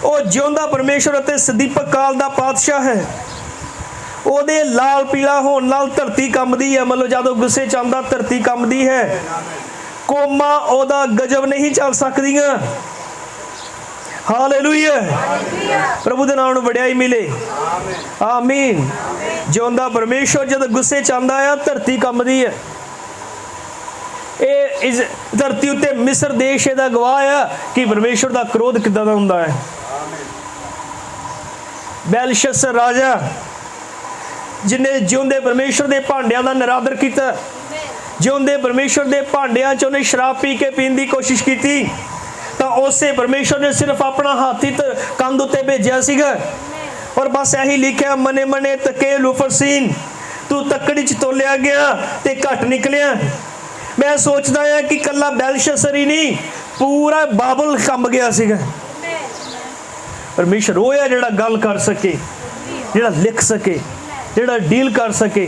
वो जिਉਂਦਾ परमेश्वर अते सदीपक काल दा पातशाह है। ਉਹਦੇ लाल पीला होने नाल धरती कंबदी है, मतलब जदों गुस्से च आंदा धरती कंबदी है, कोमा ਉਹਦਾ गजब नहीं चल सकदियां। हालेलुया। प्रभु दे नाम नूं वडियाई मिले। आमीन। जिਉਂਦਾ परमेश्वर जदों गुस्से च आंदा है धरती कंबदी है। इस धरती उत्ते मिस्र देश दा गवाह है कि परमेश्वर का क्रोध किदां दा हुंदा है। बेलशस्सर राजा जिन्हें जिਉਂਦੇ परमेश्वर के भांडियां का निरादर किया, जिਉਂਦੇ परमेश्वर के भांडियां च उन्हें शराब पी के पीने की कोशिश की, ਤਾਂ ਉਸੇ ਪਰਮੇਸ਼ਰ ਨੇ ਸਿਰਫ ਆਪਣਾ ਹੱਥ ਹੀ ਕੰਧ ਉੱਤੇ ਭੇਜਿਆ ਸੀਗਾ ਔਰ ਬਸ ਇਹੀ ਲਿਖਿਆ, ਮਨੇ ਮਨੇ ਤਕੇ ਲੁਫਰਸੀਨ, ਤੂੰ ਤੱਕੜੀ 'ਚ ਤੋਲਿਆ ਗਿਆ ਤੇ ਘੱਟ ਨਿਕਲਿਆ। ਮੈਂ ਸੋਚਦਾ ਹਾਂ ਕਿ ਕੱਲਾ ਬੈਲਸ਼ਸਰ ਹੀ ਨਹੀਂ, ਪੂਰਾ ਬਾਬਲ ਕੰਬ ਗਿਆ ਸੀਗਾ। ਪਰਮੇਸ਼ਰ ਉਹ ਹੈ ਜਿਹੜਾ ਗੱਲ ਕਰ ਸਕੇ, ਜਿਹੜਾ ਲਿਖ ਸਕੇ, ਜਿਹੜਾ ਡੀਲ ਕਰ ਸਕੇ,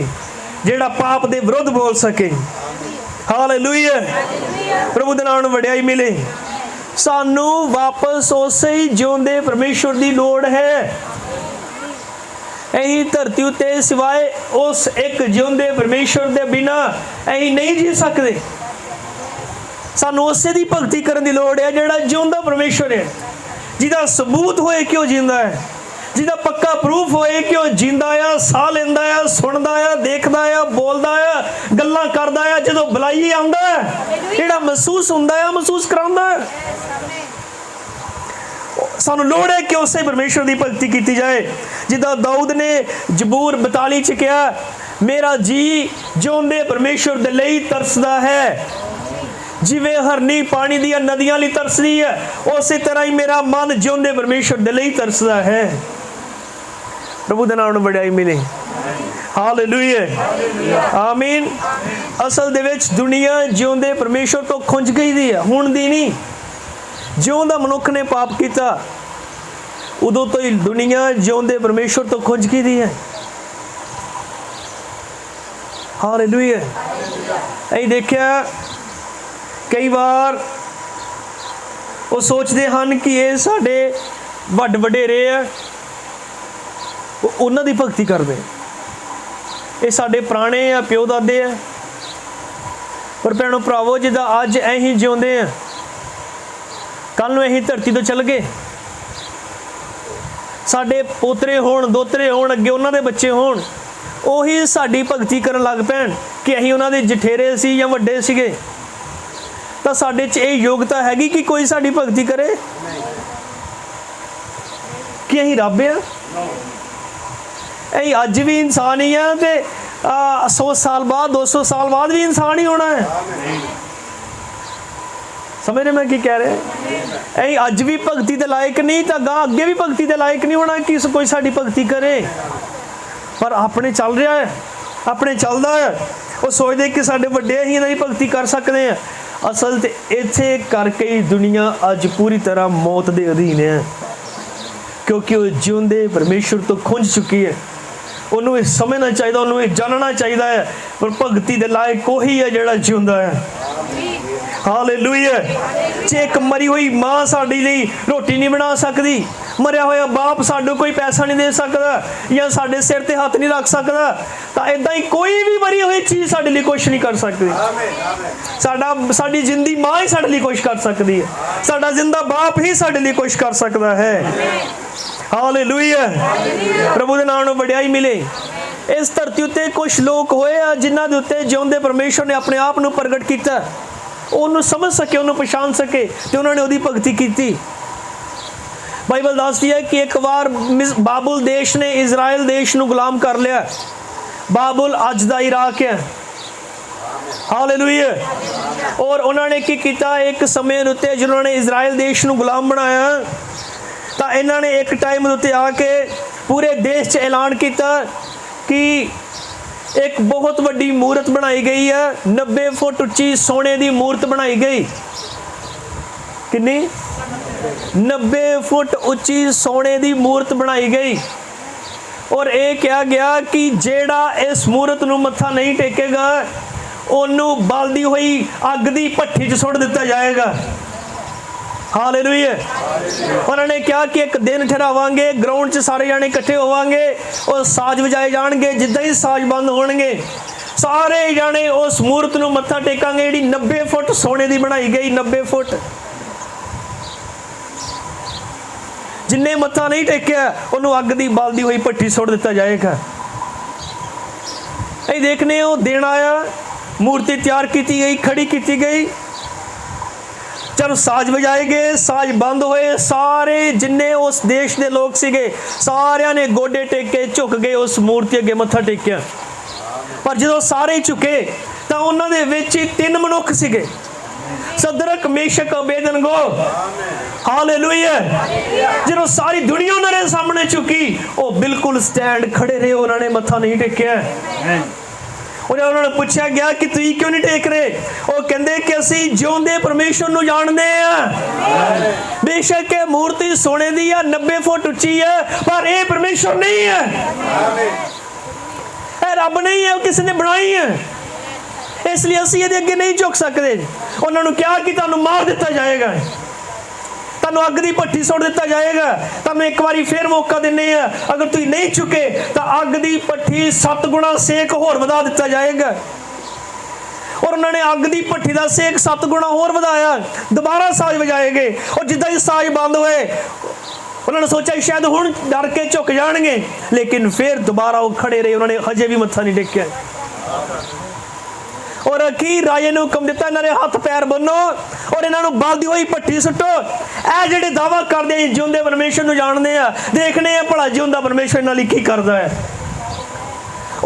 ਜਿਹੜਾ ਪਾਪ ਦੇ ਵਿਰੁੱਧ ਬੋਲ ਸਕੇ। ਹਾਲੇਲੂਇਆ, ਪ੍ਰਭੂ ਦੇ ਨਾਮ ਨੂੰ ਵਡਿਆਈ ਮਿਲੇ। ਸਾਨੂੰ ਵਾਪਸ ਉਸੇ ਹੀ ਜਿਉਂਦੇ ਪਰਮੇਸ਼ਰ ਦੀ ਲੋੜ ਹੈ। ਅਸੀਂ ਧਰਤੀ ਉੱਤੇ ਸਿਵਾਏ ਉਸ ਇੱਕ ਜਿਉਂਦੇ ਪਰਮੇਸ਼ਰ ਦੇ ਬਿਨਾਂ ਅਸੀਂ ਨਹੀਂ ਜੀ ਸਕਦੇ। ਸਾਨੂੰ ਉਸੇ ਦੀ ਭਗਤੀ ਕਰਨ ਦੀ ਲੋੜ ਹੈ ਜਿਹੜਾ ਜਿਉਂਦਾ ਪਰਮੇਸ਼ਰ ਹੈ, ਜਿਹਦਾ ਸਬੂਤ ਹੋਏ ਕਿ ਉਹ ਜਿੰਦਾ ਹੈ, ਜਿਹਦਾ ਪੱਕਾ ਪ੍ਰੂਫ ਹੋਏ ਕਿ ਉਹ ਜਿੰਦਾ ਆ, ਸਾਹ ਲੈਂਦਾ ਆ, ਸੁਣਦਾ ਆ, ਦੇਖਦਾ ਆ, ਬੋਲਦਾ ਆ, ਗੱਲਾਂ ਕਰਦਾ ਆ। ਜਦੋਂ ਬੁਲਾਈ ਆਉਂਦਾ ਜਿਹੜਾ ਮਹਿਸੂਸ ਹੁੰਦਾ ਆ, ਮਹਿਸੂਸ ਕਰਾਉਂਦਾ। ਸਾਨੂੰ ਲੋੜ ਹੈ ਕਿ ਉਸੇ ਪਰਮੇਸ਼ਰ ਦੀ ਭਗਤੀ ਕੀਤੀ ਜਾਏ। ਜਿੱਦਾਂ ਦਾਊਦ ਨੇ ਜ਼ਬੂਰ 42 'ਚ ਕਿਹਾ, ਮੇਰਾ ਜੀ ਜਿਉਂਦੇ ਪਰਮੇਸ਼ਰ ਦੇ ਲਈ ਤਰਸਦਾ ਹੈ, ਜਿਵੇਂ ਹਰਨੀ ਪਾਣੀ ਦੀਆਂ ਨਦੀਆਂ ਲਈ ਤਰਸਦੀ ਹੈ, ਉਸੇ ਤਰ੍ਹਾਂ ਹੀ ਮੇਰਾ ਮਨ ਜਿਉਂਦੇ ਪਰਮੇਸ਼ਰ ਦੇ ਲਈ ਤਰਸਦਾ ਹੈ। ਪ੍ਰਭੂ ਦੇ ਨਾਮ ਨੂੰ ਵਡਿਆਈ ਮਿਲੇ। ਹਾਲੇਲੂਇਆ, ਆਮੀਨ। ਅਸਲ ਦੇ ਵਿੱਚ ਦੁਨੀਆ ਜਿਉਂਦੇ ਪਰਮੇਸ਼ਰ ਤੋਂ ਖੁੰਝ ਗਈ ਦੀ ਹੈ, ਹੁਣ ਦੀ ਨਹੀਂ। ਜਿਉਂ ਦਾ ਮਨੁੱਖ ਨੇ ਪਾਪ ਕੀਤਾ ਉਦੋਂ ਤੋਂ ਹੀ ਦੁਨੀਆ ਜਿਉਂਦੇ ਪਰਮੇਸ਼ਰ ਤੋਂ ਖੁੰਝ ਗਈ ਦੀ ਹੈ। ਹਾਲੇਲੂਇਆ। ਅਸੀਂ ਦੇਖਿਆ ਕਈ ਵਾਰ ਉਹ ਸੋਚਦੇ ਹਨ ਕਿ ਇਹ ਸਾਡੇ ਵੱਡ ਵਡੇਰੇ ਆ, ਉਹਨਾਂ ਦੀ ਭਗਤੀ ਕਰਦੇ, ਇਹ ਸਾਡੇ ਪੁਰਾਣੇ ਆ, ਪਿਓ ਦਾਦੇ ਆ। ਪਰ ਭੈਣੋ ਭਰਾਵੋ, ਜਿੱਦਾਂ ਅੱਜ ਅਸੀਂ ਜਿਉਂਦੇ ਆ, ਕੱਲ ਨੂੰ ਅਸੀਂ ਧਰਤੀ ਤੋਂ ਚੱਲ ਗਏ, ਸਾਡੇ ਪੋਤਰੇ ਹੋਣ, ਦੋਤਰੇ ਹੋਣ, ਅੱਗੇ ਉਹਨਾਂ ਦੇ ਬੱਚੇ ਹੋਣ, ਉਹੀ ਸਾਡੀ ਭਗਤੀ ਕਰਨ ਲੱਗ ਪੈਣ ਕਿ ਅਸੀਂ ਉਹਨਾਂ ਦੇ ਜਠੇਰੇ ਸੀ ਜਾਂ ਵੱਡੇ ਸੀਗੇ, ਤਾਂ ਸਾਡੇ 'ਚ ਇਹ ਯੋਗਤਾ ਹੈਗੀ ਕਿ ਕੋਈ ਸਾਡੀ ਭਗਤੀ ਕਰੇ? ਕਿ ਅਸੀਂ ਰੱਬ ਆ? ਅਸੀਂ ਅੱਜ ਵੀ ਇਨਸਾਨ ਹੀ ਆ ਤੇ 100 ਸਾਲ ਬਾਅਦ, 200 ਸਾਲ ਬਾਅਦ ਵੀ ਇਨਸਾਨ ਹੀ ਹੋਣਾ ਹੈ। ਸਮਝ ਰਹੇ ਮੈਂ ਕੀ ਕਹਿ ਰਿਹਾ? ਅਸੀਂ ਅੱਜ ਵੀ ਭਗਤੀ ਦੇ ਲਾਇਕ ਨਹੀਂ ਤਾਂ ਅੱਗੇ ਵੀ ਭਗਤੀ ਦੇ ਲਾਇਕ ਨਹੀਂ ਹੋਣਾ ਕਿ ਕੋਈ ਸਾਡੀ ਭਗਤੀ ਕਰੇ। ਪਰ ਆਪਣੇ ਚੱਲ ਰਿਹਾ ਹੈ, ਆਪਣੇ ਚੱਲਦਾ ਹੈ। ਉਹ ਸੋਚਦੇ ਕਿ ਸਾਡੇ ਵੱਡੇ ਹੀ ਇਹਨਾਂ ਦੀ ਭਗਤੀ ਕਰ ਸਕਦੇ ਆ। ਅਸਲ ਤੇ ਇੱਥੇ ਕਰਕੇ ਹੀ ਦੁਨੀਆ ਅੱਜ ਪੂਰੀ ਤਰ੍ਹਾਂ ਮੌਤ ਦੇ ਅਧੀਨ ਹੈ, ਕਿਉਂਕਿ ਉਹ ਜਿਉਂਦੇ ਪਰਮੇਸ਼ਰ ਤੋਂ ਖੁੰਝ ਚੁੱਕੀ ਹੈ। ਉਹਨੂੰ ਇਹ ਸਮਝਣਾ ਚਾਹੀਦਾ, ਉਹਨੂੰ ਇਹ ਜਾਣਨਾ ਚਾਹੀਦਾ ਹੈ। ਪਰ ਭਗਤੀ ਦੇ ਲਾਇਕ ਉਹੀ ਹੈ ਜਿਹੜਾ ਜਿਉਂਦਾ ਹੈ। ਹਾਲੇਲੂਇਆ। ਜੇ ਇੱਕ ਮਰੀ ਹੋਈ ਮਾਂ ਸਾਡੀ ਲਈ ਰੋਟੀ ਨਹੀਂ ਬਣਾ ਸਕਦੀ, ਮਰਿਆ ਹੋਇਆ ਬਾਪ ਸਾਨੂੰ ਕੋਈ ਪੈਸਾ ਨਹੀਂ ਦੇ ਸਕਦਾ ਜਾਂ ਸਾਡੇ ਸਿਰ ਤੇ ਹੱਥ ਨਹੀਂ ਰੱਖ ਸਕਦਾ, ਤਾਂ ਇਦਾਂ ਹੀ ਕੋਈ ਵੀ ਮਰੀ ਹੋਈ ਚੀਜ਼ ਸਾਡੇ ਲਈ ਕੁਛ ਨਹੀਂ ਕਰ ਸਕਦੀ। ਸਾਡੀ ਜ਼ਿੰਦੀ ਮਾਂ ਹੀ ਸਾਡੇ ਲਈ ਕੁਛ ਕਰ ਸਕਦੀ ਹੈ, ਸਾਡਾ ਜ਼ਿੰਦਾ ਬਾਪ ਹੀ ਸਾਡੇ ਲਈ ਕੁਛ ਕਰ ਸਕਦਾ ਹੈ। ਹਾਲੇਲੂਇਆ, ਪ੍ਰਭੂ ਦੇ ਨਾਮ ਨੂੰ ਵਡਿਆਈ ਮਿਲੇ। ਇਸ ਧਰਤੀ ਉੱਤੇ ਕੁਝ ਲੋਕ ਹੋਏ ਆ ਜਿਨ੍ਹਾਂ ਦੇ ਉੱਤੇ ਜਿਉਂਦੇ ਪਰਮੇਸ਼ਰ ਨੇ ਆਪਣੇ ਆਪ ਨੂੰ ਪ੍ਰਗਟ ਕੀਤਾ, ਉਹਨੂੰ ਸਮਝ ਸਕੇ, ਉਹਨੂੰ ਪਛਾਣ ਸਕੇ ਤੇ ਉਹਨਾਂ ਨੇ ਉਹਦੀ ਭਗਤੀ ਕੀਤੀ। ਬਾਈਬਲ ਦੱਸਦੀ ਹੈ ਕਿ ਇੱਕ ਵਾਰ ਬਾਬੁਲ ਦੇਸ਼ ਨੇ ਇਜ਼ਰਾਈਲ ਦੇਸ਼ ਨੂੰ ਗੁਲਾਮ ਕਰ ਲਿਆ। ਬਾਬੁਲ ਅੱਜ ਦਾ ਇਰਾਕ ਹੈ। ਹਾਲੇਲੂਇਆ। ਔਰ ਉਹਨਾਂ ਨੇ ਕੀ ਕੀਤਾ, ਇੱਕ ਸਮੇਂ ਉੱਤੇ ਜਦੋਂ ਨੇ ਇਜ਼ਰਾਈਲ ਦੇਸ਼ ਨੂੰ ਗੁਲਾਮ ਬਣਾਇਆ ਤਾਂ ਇਹਨਾਂ ਨੇ ਇੱਕ ਟਾਈਮ ਉੱਤੇ ਆ ਕੇ ਪੂਰੇ ਦੇਸ਼ 'ਚ ਐਲਾਨ ਕੀਤਾ ਕਿ ਇੱਕ ਬਹੁਤ ਵੱਡੀ ਮੂਰਤ ਬਣਾਈ ਗਈ ਹੈ, 90 ਫੁੱਟ ਉੱਚੀ ਸੋਨੇ ਦੀ ਮੂਰਤ ਬਣਾਈ ਗਈ। ਕਿੰਨੀ? 90 ਫੁੱਟ ਉੱਚੀ ਸੋਨੇ ਦੀ ਮੂਰਤ ਬਣਾਈ ਗਈ। ਔਰ ਇਹ ਕਿਹਾ ਗਿਆ ਕਿ ਜਿਹੜਾ ਇਸ ਮੂਰਤ ਨੂੰ ਮੱਥਾ ਨਹੀਂ ਟੇਕੇਗਾ ਉਹਨੂੰ ਬਲਦੀ ਹੋਈ ਅੱਗ ਦੀ ਭੱਠੀ 'ਚ ਸੁੱਟ ਦਿੱਤਾ ਜਾਏਗਾ। ਹਾਲੇਲੂਇਆ। ਉਹਨਾਂ ਨੇ ਕਿਹਾ ਕਿ ਇੱਕ ਦਿਨ ਠਹਿਰਾਵਾਂਗੇ, ਗਰਾਊਂਡ 'ਚ ਸਾਰੇ ਜਾਣੇ ਇਕੱਠੇ ਹੋਵਾਂਗੇ, ਉਹ ਸਾਜ਼ ਵਜਾਏ ਜਾਣਗੇ। ਜਿੱਦਾਂ ਹੀ ਸਾਜ਼ ਬੰਦ ਹੋਣਗੇ ਸਾਰੇ ਜਾਣੇ ਉਸ ਮੂਰਤ ਨੂੰ ਮੱਥਾ ਟੇਕਾਂਗੇ ਜਿਹੜੀ 90 ਫੁੱਟ ਸੋਨੇ ਦੀ ਬਣਾਈ ਗਈ। 90 ਫੁੱਟ। ਜਿੰਨੇ ਮੱਥਾ ਨਹੀਂ ਟੇਕਿਆ ਉਹਨੂੰ ਅੱਗ ਦੀ ਬਲਦੀ ਹੋਈ ਭੱਠੀ ਸੁੱਟ ਦਿੱਤਾ ਜਾਏਗਾ। ਇਹ ਦੇਖਨੇ ਉਹ ਦਿਨ ਆਇਆ, ਮੂਰਤੀ ਤਿਆਰ ਕੀਤੀ ਗਈ, ਖੜੀ ਕੀਤੀ ਗਈ। ਚਲੋ ਸਾਜ਼ ਵਜਾਏ ਗਏ, ਸਾਜ਼ ਬੰਦ ਹੋਏ, ਸਾਰੇ ਜਿੰਨੇ ਉਸ ਦੇਸ਼ ਦੇ ਲੋਕ ਸੀਗੇ ਸਾਰਿਆਂ ਨੇ ਗੋਡੇ ਟੇਕੇ, ਝੁਕ ਗਏ, ਉਸ ਮੂਰਤੀ ਅੱਗੇ ਮੱਥਾ ਟੇਕਿਆ। ਪਰ ਜਦੋਂ ਸਾਰੇ ਝੁਕੇ ਤਾਂ ਉਹਨਾਂ ਦੇ ਵਿੱਚ 3 ਮਨੁੱਖ ਸੀਗੇ। सदरक मेशक अबेदनगो हालेलुया ਜਦੋਂ ਸਾਰੀ ਦੁਨੀਆ ਉਹਨਾਂ ਦੇ ਸਾਹਮਣੇ ਝੁਕੀ ਉਹ ਬਿਲਕੁਲ ਸਟੈਂਡ ਖੜੇ ਰਹੇ ਉਹਨਾਂ ਨੇ ਮੱਥਾ ਨਹੀਂ ਟੇਕਿਆ ਉਹਨਾਂ ਨੂੰ ਪੁੱਛਿਆ ਗਿਆ ਕਿ ਤੁਸੀਂ ਕਿਉਂ ਨਹੀਂ ਟੇਕ ਰਹੇ ਉਹ ਕਹਿੰਦੇ ਕਿ ਅਸੀਂ ਜਿਉਂਦੇ ਪਰਮੇਸ਼ਰ ਨੂੰ ਜਾਣਦੇ ਆ ਬੇਸ਼ੱਕ ਇਹ ਮੂਰਤੀ ਸੋਨੇ ਦੀ ਆ 90 ਫੁੱਟ ਉੱਚੀ ਹੈ ਪਰ ਇਹ ਪਰਮੇਸ਼ਰ ਨਹੀਂ ਹੈ ਇਹ ਰੱਬ ਨਹੀਂ ਹੈ ਉਹ ਕਿਸੇ ਨੇ ਬਣਾਈ ਹੈ ਇਸ ਲਈ ਅਸੀਂ ਇਹਦੇ ਅੱਗੇ ਨਹੀਂ ਝੁਕ ਸਕਦੇ ਉਹਨਾਂ ਨੂੰ ਕਿਹਾ ਕਿ ਤੁਹਾਨੂੰ ਮਾਰ ਦਿੱਤਾ ਜਾਏਗਾ ਤੁਹਾਨੂੰ ਅੱਗ ਦੀ ਭੱਠੀ ਸੁੱਟ ਦਿੱਤਾ ਜਾਏਗਾ ਤੁਹਾਨੂੰ ਇੱਕ ਵਾਰੀ ਫੇਰ ਮੌਕਾ ਦਿੰਨੇ ਆ ਅਗਰ ਤੁਸੀਂ ਨਹੀਂ ਝੁਕੇ ਤਾਂ ਅੱਗ ਦੀ ਭੱਠੀ 7 ਗੁਣਾ ਸੇਕ ਹੋਰ ਵਧਾ ਦਿੱਤਾ ਜਾਏਗਾ ਔਰ ਉਹਨਾਂ ਨੇ ਅੱਗ ਦੀ ਭੱਠੀ ਦਾ ਸੇਕ 7 ਗੁਣਾ ਹੋਰ ਵਧਾਇਆ ਦੁਬਾਰਾ ਸਾਜ਼ ਵਜਾਏਗੇ ਔਰ ਜਿੱਦਾਂ ਹੀ ਸਾਜ਼ ਬੰਦ ਹੋਏ ਉਹਨਾਂ ਨੇ ਸੋਚਿਆ ਸ਼ਾਇਦ ਹੁਣ ਡਰ ਕੇ ਝੁਕ ਜਾਣਗੇ ਲੇਕਿਨ ਫਿਰ ਦੁਬਾਰਾ ਉਹ ਖੜੇ ਰਹੇ ਉਹਨਾਂ ਨੇ ਹਜੇ ਵੀ ਮੱਥਾ ਨਹੀਂ ਟੇਕਿਆ और अखीर राजे ने हुक्म दिता इन्होंने हाथ पैर बनो और इन्हों बलदी हुई भट्टी सुट्टो ए जिहड़े दावा करते हैं जिउंदे परमेश्वर नूं जाणदे आ देखने आ भला जिउंदा परमेश्वर इन्हां लई की करदा है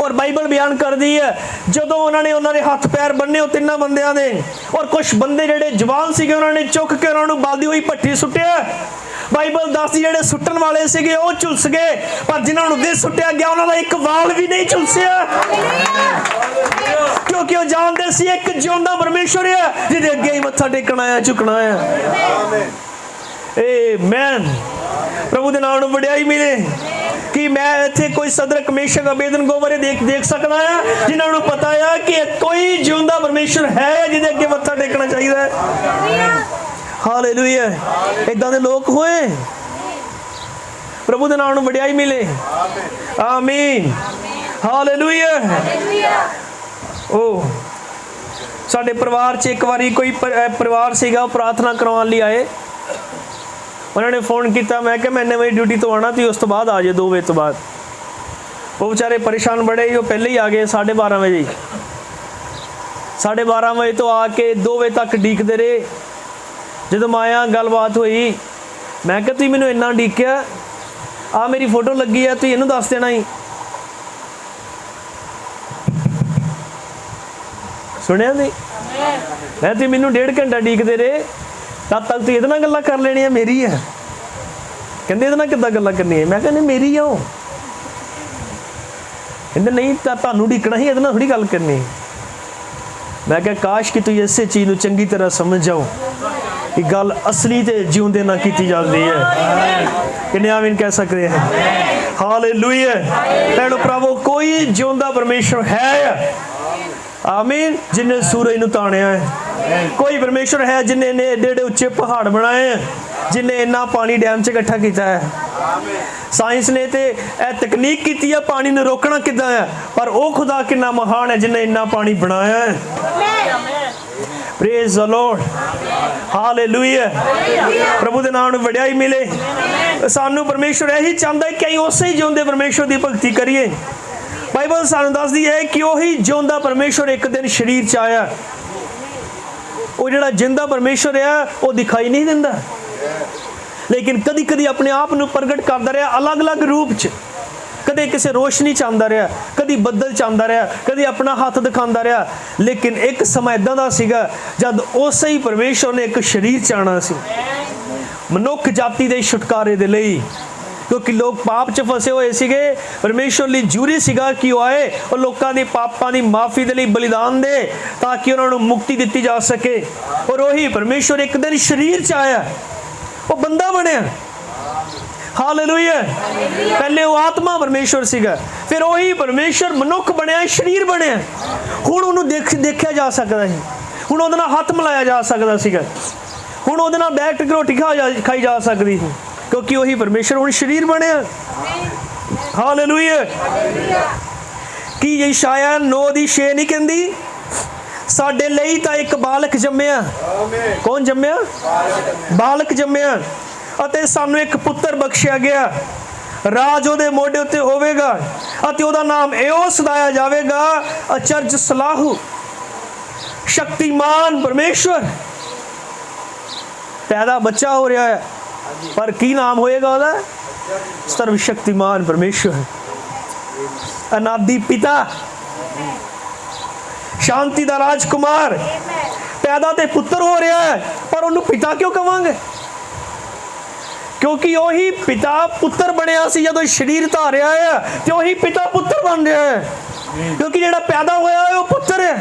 और बाइबल बयान करदी है जदों उन्होंने उन्होंने हाथ पैर बन्ने हो तिन्नां बंदियां दे और कुछ बंदे जिहड़े जवान सीगे उन्होंने चुक के उन्हां नूं बलदी हुई भट्टी सुट्टिया बाइबल दसदी जिहड़े सुट्टण वाले सीगे वो झुलस गए पर जिन्हां नूं दे सुट्टिया गया उन्हां दा एक वाल भी नहीं झुलसिया क्योंकि वो जानते सी एक जिउंदा परमेश्वर है जिहदे अगे ही मत्था टेकना है झुकना है आमीन प्रभु दे नाम नूं वडियाई मिले कि मैं इत्थे कोई सदरक मेशक अबेदनगो बारे देख सकदा है जिन्हां नूं पता है कि कोई जिउंदा परमेश्वर है जिहदे अगे मत्था टेकना चाहिदा है हालेलुया इदां दे लोग होए प्रभु दे नाम नूं वडियाई मिले आमीन हालेलुया ओ साडे परिवार च एक बारी कोई परिवार सीगा प्रार्थना करवाउण लई आए उन्होंने फोन किया मैं क्या मैं इन्ने बजे ड्यूटी तो आना थी उस तो बाद आ जाए 2 बजे तो बाद वो बेचारे परेशान बड़े ही वो पहले ही आ गए 12:30 बजे 12:30 बजे तो आके 2 बजे तक डीकते रहे जो मैं आया गलबात हुई मैं क्या तुम मैनू इन्ना डीकिया आ मेरी फोटो लगी है तुम इनू दस देना ही सुनिया नहीं मैं तुम मैनू 1.5 घंटा डीकते रहे तब तक तू ये गल्लां कर लेनी मेरी है कहते ये किद्दां गल्लां करनी है मैं कहने मेरी है वो कहते नहीं तुहानूं ढीकना ही ये थोड़ी गल करनी मैं क्या काश कि तू इस चीज़ नूं चंगी तरह समझ जाओ कि गल असली ते जिउंदे नाल कीती जाती है किन्ने आमीन कह सकते हैं हालेलुया भैणो भरावो कोई जिउंदा परमेश्वर है आमीन जिन्हें सूरज नूं ताणिया है कोई परमेश्वर है जिन्हें ने एडे एडे उच्चे पहाड़ बनाए हैं जिन्हें इन्ना पानी डैम च इकट्ठा किया है साइंस ने तो यह तकनीक की है पानी नूं रोकना किद्दां है पर वो खुदा कितना महान है जिन्हें इन्ना पानी बनाया है प्रेज द लॉर्ड हालेलुया प्रभु दे नाम नूं वडियाई मिले सानू परमेश्वर यही चाहता है कि असीं उसे ही जिउंदे परमेश्वर की भगती करिए बाइबल सानू दसदी है कि वही जिउंदा परमेश्वर एक दिन शरीर च आया वो जिहड़ा जिंदा परमेश्वर है वो दिखाई नहीं दिंदा लेकिन कदी कदी अपने आप नूं प्रगट करदा रहा अलग अलग रूप च कदे किसी रोशनी च आंदा रहा कदी बदल च आंदा रहा कदी अपना हाथ दिखांदा रहा लेकिन एक समय इदां दा सीगा जद उसे ही परमेश्वर ने एक शरीर च आना सी मनुख जाति दे छुटकारे दे लई क्योंकि लोग पाप च फसे हुए सीगे परमेश्वर लिए जरूरी सीगा कि वो आए और लोगों के पापां की माफ़ी दे लिए बलिदान दे ताकि उन्होंने मुक्ति दी जा सके और वही परमेश्वर एक दिन शरीर च आया वो बंदा बनया हालेलुया पहले वो आत्मा परमेश्वर सीगा फिर वही परमेश्वर मनुख बनया शरीर बनया हुण उन्होंने देखा जा सकता है हुण उहदे नाल हथ मिलाया जा सकता सीगा हुण उहदे नाल बैठ के रोटी खाई जा सकती थी क्योंकि वही परमेश्वर हुण शरीर बनया हालेलुया कि यशाया 9:6 नहीं कहंदी साडे लई तां एक बालक जम्मिया कौन जम्मिया बालक जम्मिया अते सानू एक पुत्र बख्शिया गया राज उहदे मोढे उत्ते होवेगा अते उहदा नाम एहो सदाया जावेगा अचरज सलाहू शक्तिमान परमेश्वर पैदा बच्चा हो रहा है पर की नाम होएगा उहदा सर्वशक्तिमान परमेश्वर अनादि पिता शांति दा राजकुमार पैदा तो पुत्र हो रहा है, पर उन्होंने पिता क्यों कहांगे? क्योंकि ਉਹੀ पिता पुत्र बनया सी जदों शरीर धारिया है, तो ਉਹੀ पिता पुत्र बन रहा है, क्योंकि ਜਿਹੜਾ पैदा होया है वो पुत्र है।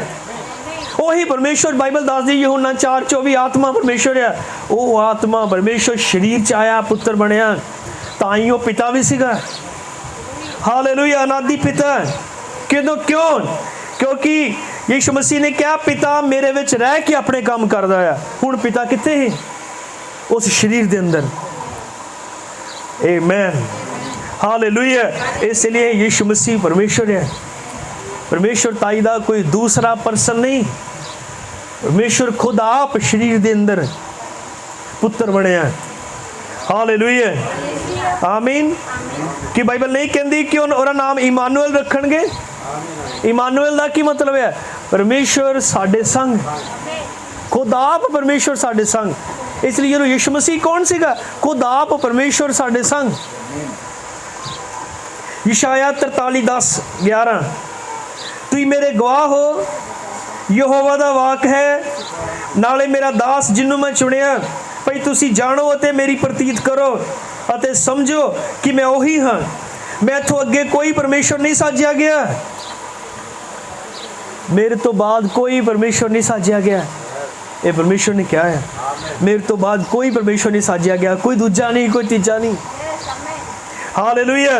ਉਹੀ परमेश्वर बाइबल दसदी यूहन्ना 4:24 आत्मा परमेश्वर है, वो आत्मा परमेश्वर शरीर च आया, पुत्र बनया, ताई वो पिता भी सीगा। हालेलुया, अनादि पिता। क्यों? क्योंकि यीशु मसीह ने कहा पिता मेरे विच रह के अपने काम करदा है। हुण पिता कित्थे है? उस शरीर दे अंदर। आमीन, हालेलुया। इसलिए यीशु मसीह परमेश्वर है। परमेश्वर ताई दा कोई दूसरा पर्सन नहीं, परमेश्वर खुद आप शरीर दे अंदर पुत्र बनया। हालेलुया, आमीन। कि बाइबल नहीं कहती कि उनका नाम इमानुएल रखणगे। इमानुएल दा की मतलब है? परमेश्वर साडे संग, खुद आप परमेश्वर साडे संग। इसलिए यीशु मसीह कौन सीगा? खुद आप परमेश्वर साडे संग। यशायाह 43:10-11 तुम मेरे गवाह हो, यहोवा दा वाक है, नाले मेरा दास जिन्हों मैं चुनिया, भई तुसी जानो अते मेरी प्रतीत करो अते समझो कि मैं ओही हाँ, मैं तो अगे कोई परमेश्वर नहीं साजिया गया, मेरे तो बाद कोई परमेश्वर नहीं साजिया गया। ये परमेश्वर ने क्या है? मेरे तो बाद कोई परमेश्वर नहीं साजिया गया, कोई दूजा नहीं, कोई तीजा नहीं। हालेलुया।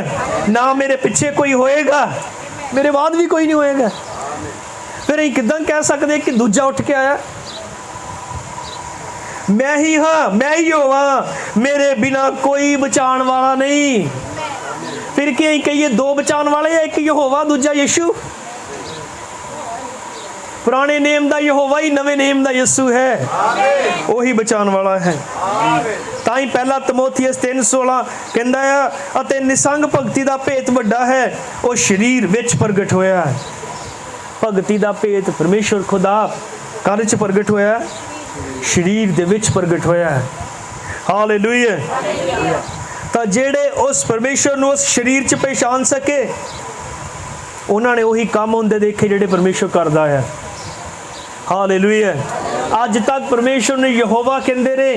ना मेरे पीछे कोई होएगा, मेरे बाद भी कोई नहीं होएगा। फिर अं किदां कह सकते कि दूजा उठ के आया? मैं ही हाँ, मैं ही होवा, मेरे बिना कोई बचाने वाला नहीं। फिर क्या कहिए? दो बचाने वाले हैं, एक यहोवा, दूजा यीशु। पुराने नेम दा यहोवा ही, नवे नेम दा यीशु है, वही बचाने वाला है। ताई पहला तमोथियस 3:16 कहता है, अते निसंग भगती दा भेत वड्डा है, वो शरीर विच प्रगट होया। भगती दा भेत परमेश्वर खुदा घर च प्रगट होया, शरीर दे विच प्रगट होया। हालेलुया। तो जेड़े उस परमेश्वर नूं उस शरीर च पहचान सके, उन्होंने वही काम होंदे देखे जेड़े परमेश्वर करदा है। हालेलुया। अज तक परमेश्वर ने यहोवा कहंदे रहे,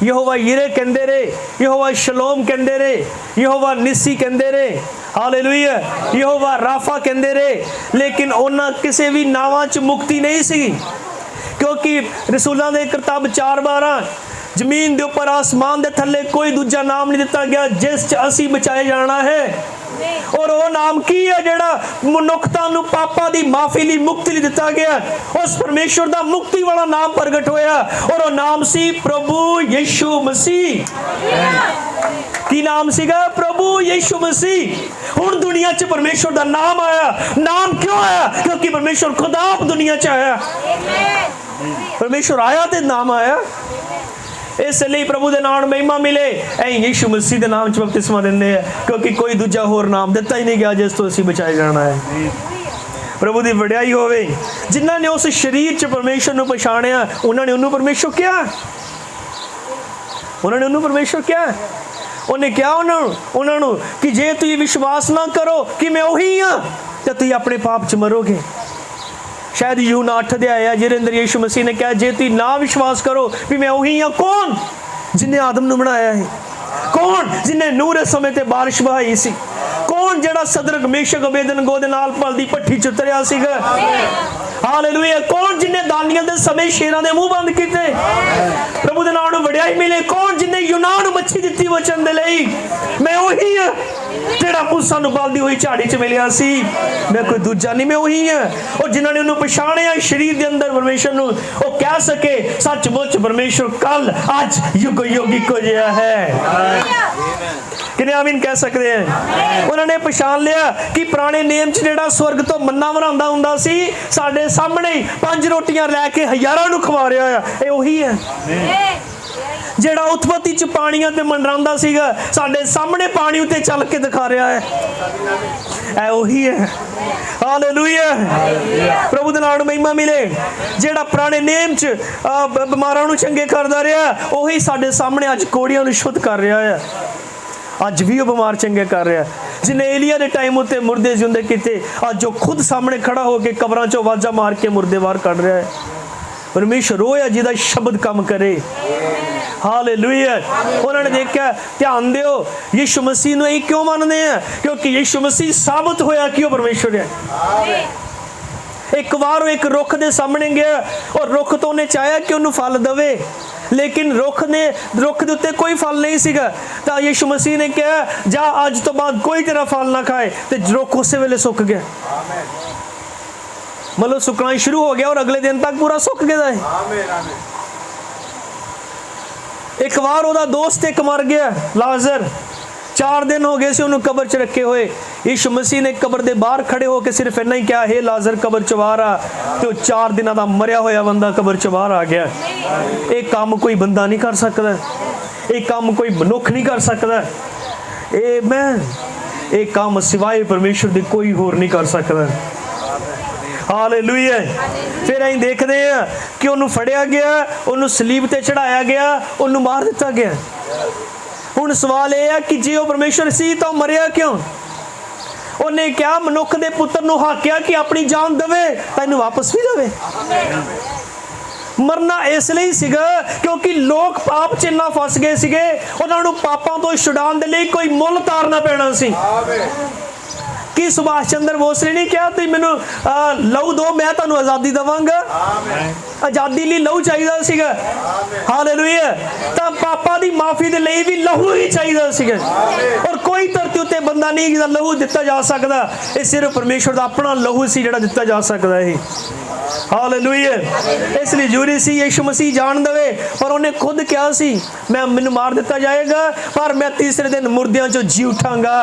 यहोवा यिरे कहंदे रहे, यहोवा शलोम कहंदे रहे, यहोवा निसी कहंदे रहे। हालेलुया। यहोवा राफा कहंदे रहे, लेकिन उन्हां किसी भी नावां च मुक्ति नहीं सी, क्योंकि रसूलां दे किताब 4:12 जमीन दे उपर आसमान दे थल्ले कोई दूजा नाम नहीं दिता गया जिस च असी बचाए जाना है। और वो नाम की है जेड़ा मनुखता नूं पापां दी माफी लई मुक्ति लई दिता गया? उस परमेश्वर दा मुक्ति वाला नाम प्रगट होया, और वो नाम सी प्रभु यीशु मसीह। की नाम सीगा? प्रभु यीशु मसीह। हुण दुनिया च परमेश्वर दा नाम आया। नाम क्यों आया? क्योंकि परमेश्वर खुद आप दुनिया च आया। परमेश्वर आया ते नाम आया। इसलिए प्रभु के नाम महिमा मिले, यीशु मसीह के नाम च बपतिस्मा देंदे हैं, क्योंकि कोई दूजा होर नाम दिता ही नहीं गया जिस तो असीं बचाए जाना है। प्रभु की वड्याई होवे। जिन्हां ने उस शरीर च परमेश्वर नूं पछाणिया, उन्होंने उन्होंने परमेश्वर क्या? उन्होंने उन्होंने परमेश्वर क्या? उन्हें क्या उन्होंने कि जे तुसीं विश्वास ना करो कि मैं उही हाँ, तो तुसीं अपने पाप च मरोगे। शायद यूहन्ना 8 है जिहदे अंदर यीशु मसीह ने कहा, जे तुसीं ना विश्वास करो भी मैं उही हाँ। कौन? जिन्हें आदम नूं बनाया है। कौन? जिन्हें नूह दे समय ते बारिश बहाई सी। कौन? जेड़ा सदरक मेशक अबेदनगो दे नाल पलदी भट्ठी च उतरिया सीगा। हालेलुया। कौन? जिन्हें दानियल दे समय शेरां दे मुंह बंद कीते। प्रभु दे नाम नूं वड्याई मिले। कौन? जिन्हें यूनान नूं मच्छी दित्ती वचन दे लई। मैं उही हाँ जेड़ा मूसा नूं बलदी होई झाड़ी च मिलिया सी, मैं कोई दूजा नहीं, मैं उही हाँ। और जिन्होंने उन्होंने पछाणिया शरीर के अंदर परमेश्वर नूं, वो कह सके सचमुच परमेश्वर कल अज युग युग इक्को जिहा है। किने आमीन कह सकते हैं? उन्होंने पछाण लिया कि पुराने नेम च जेड़ा स्वर्ग तो मन्ना वरांदा हुंदा सी, साडे सामने 5 रोटियां लैके हज़ारां नूं खवा रहा है, ये उही है। जेड़ा उत्पत्ति च पानियां ते मंडरांदा सीगा, साडे सामने पानी उत्ते चल के दिखा रहा है, ऐ उही है। हालेलुया। प्रभु दे नाम नूं महिमा मिले। जेड़ा पुराने नेम च बीमारां नूं चंगे करदा रहा, उही साडे सामने अज कोड़ियां नूं शुद्ध कर रहा है। अज भी वो बीमार चंगे कर रहा है। जिन्हें एलिया के टाइम उत्ते मुर्दे जिंदे किते, अज जो खुद सामने खड़ा होकर कबरां चों आवाज़ां मार के मुर्दे बाहर कढ़ रहा है। परमेश्वर रोया जिहदा शब्द काम करे। हालेलुया। उन्होंने देखा, ध्यान दिओ, यीशु मसीह नूं क्यों मानते हैं? क्योंकि यीशु मसीह साबित होया कि वो परमेश्वर है। एक बार एक रुख के सामने गया और रुख तो उन्हें चाहा कि उन्होंने फल देवे, लेकिन रुख के उत्ते कोई फल नहीं सीगा। तो यीशु मसीह ने कहा, जा अज तो बाद कोई तेरा फल ना खाए। तो रुख उस वेले सुक गया, मतलब सुकना शुरू हो गया और अगले दिन तक पूरा सुक गया है। एक बार ओदा दोस्त एक मर गया, लाजर, 4 दिन हो गए से उन्होंने कबर च रखे हुए। यीशु मसीह ने कबर के बाहर खड़े होकर सिर्फ इन्ना ही कहा, हे लाजर कबर च बाहर आ। तो 4 दिनों का मरिया होया बंदा कबर च बाहर आ गया। एक काम कोई बंदा नहीं कर सकता, एक काम कोई मनुख नहीं कर सकता, एक काम सिवाय परमेश्वर के कोई होर नहीं कर सकता। हालेलुया। फिर अं देखते हैं कि उन्होंने फड़िया गया, उन्होंने सलीब ते चढ़ाया गया, उन्होंने मार दिता गया। हुण सवाल यह है कि जे वो परमेश्वर सी तो मरिया क्यों? उन्हें क्या मनुख के पुत्र नूं हाकिया कि अपनी जान देवे तां इहनूं वापस भी देवे। मरना इसलिए सीगा क्योंकि लोग पाप च इन्ना फस गए सीगे, उन्हां नूं पापां तो छुड़ाउण दे लई कोई मुल तारना पैना सी। कि सुभाष चंद्र बोस ने नहीं कहा तुम मैनू लहू दो मैं तुहानू आज़ादी देवांगा? आज़ादी लई लहू चाहिदा सीगा। हालेलुया। तां पापां दी माफ़ी दे लई भी लहू ही चाहिदा सीगा, और कोई धरती उत्ते बंदा नहीं जिहदा लहू दिता जा सकदा। ये सिर्फ परमेश्वर दा अपना लहू सी जिहड़ा दिता जा सकदा है। हालेलुया। इसलिए जरूरी सी यीशु मसीह जान देवे, पर उन्हें खुद कहा सी मैं मैनू मार दिता जाएगा पर मैं तीसरे दिन मुर्दियां चों जी उठांगा।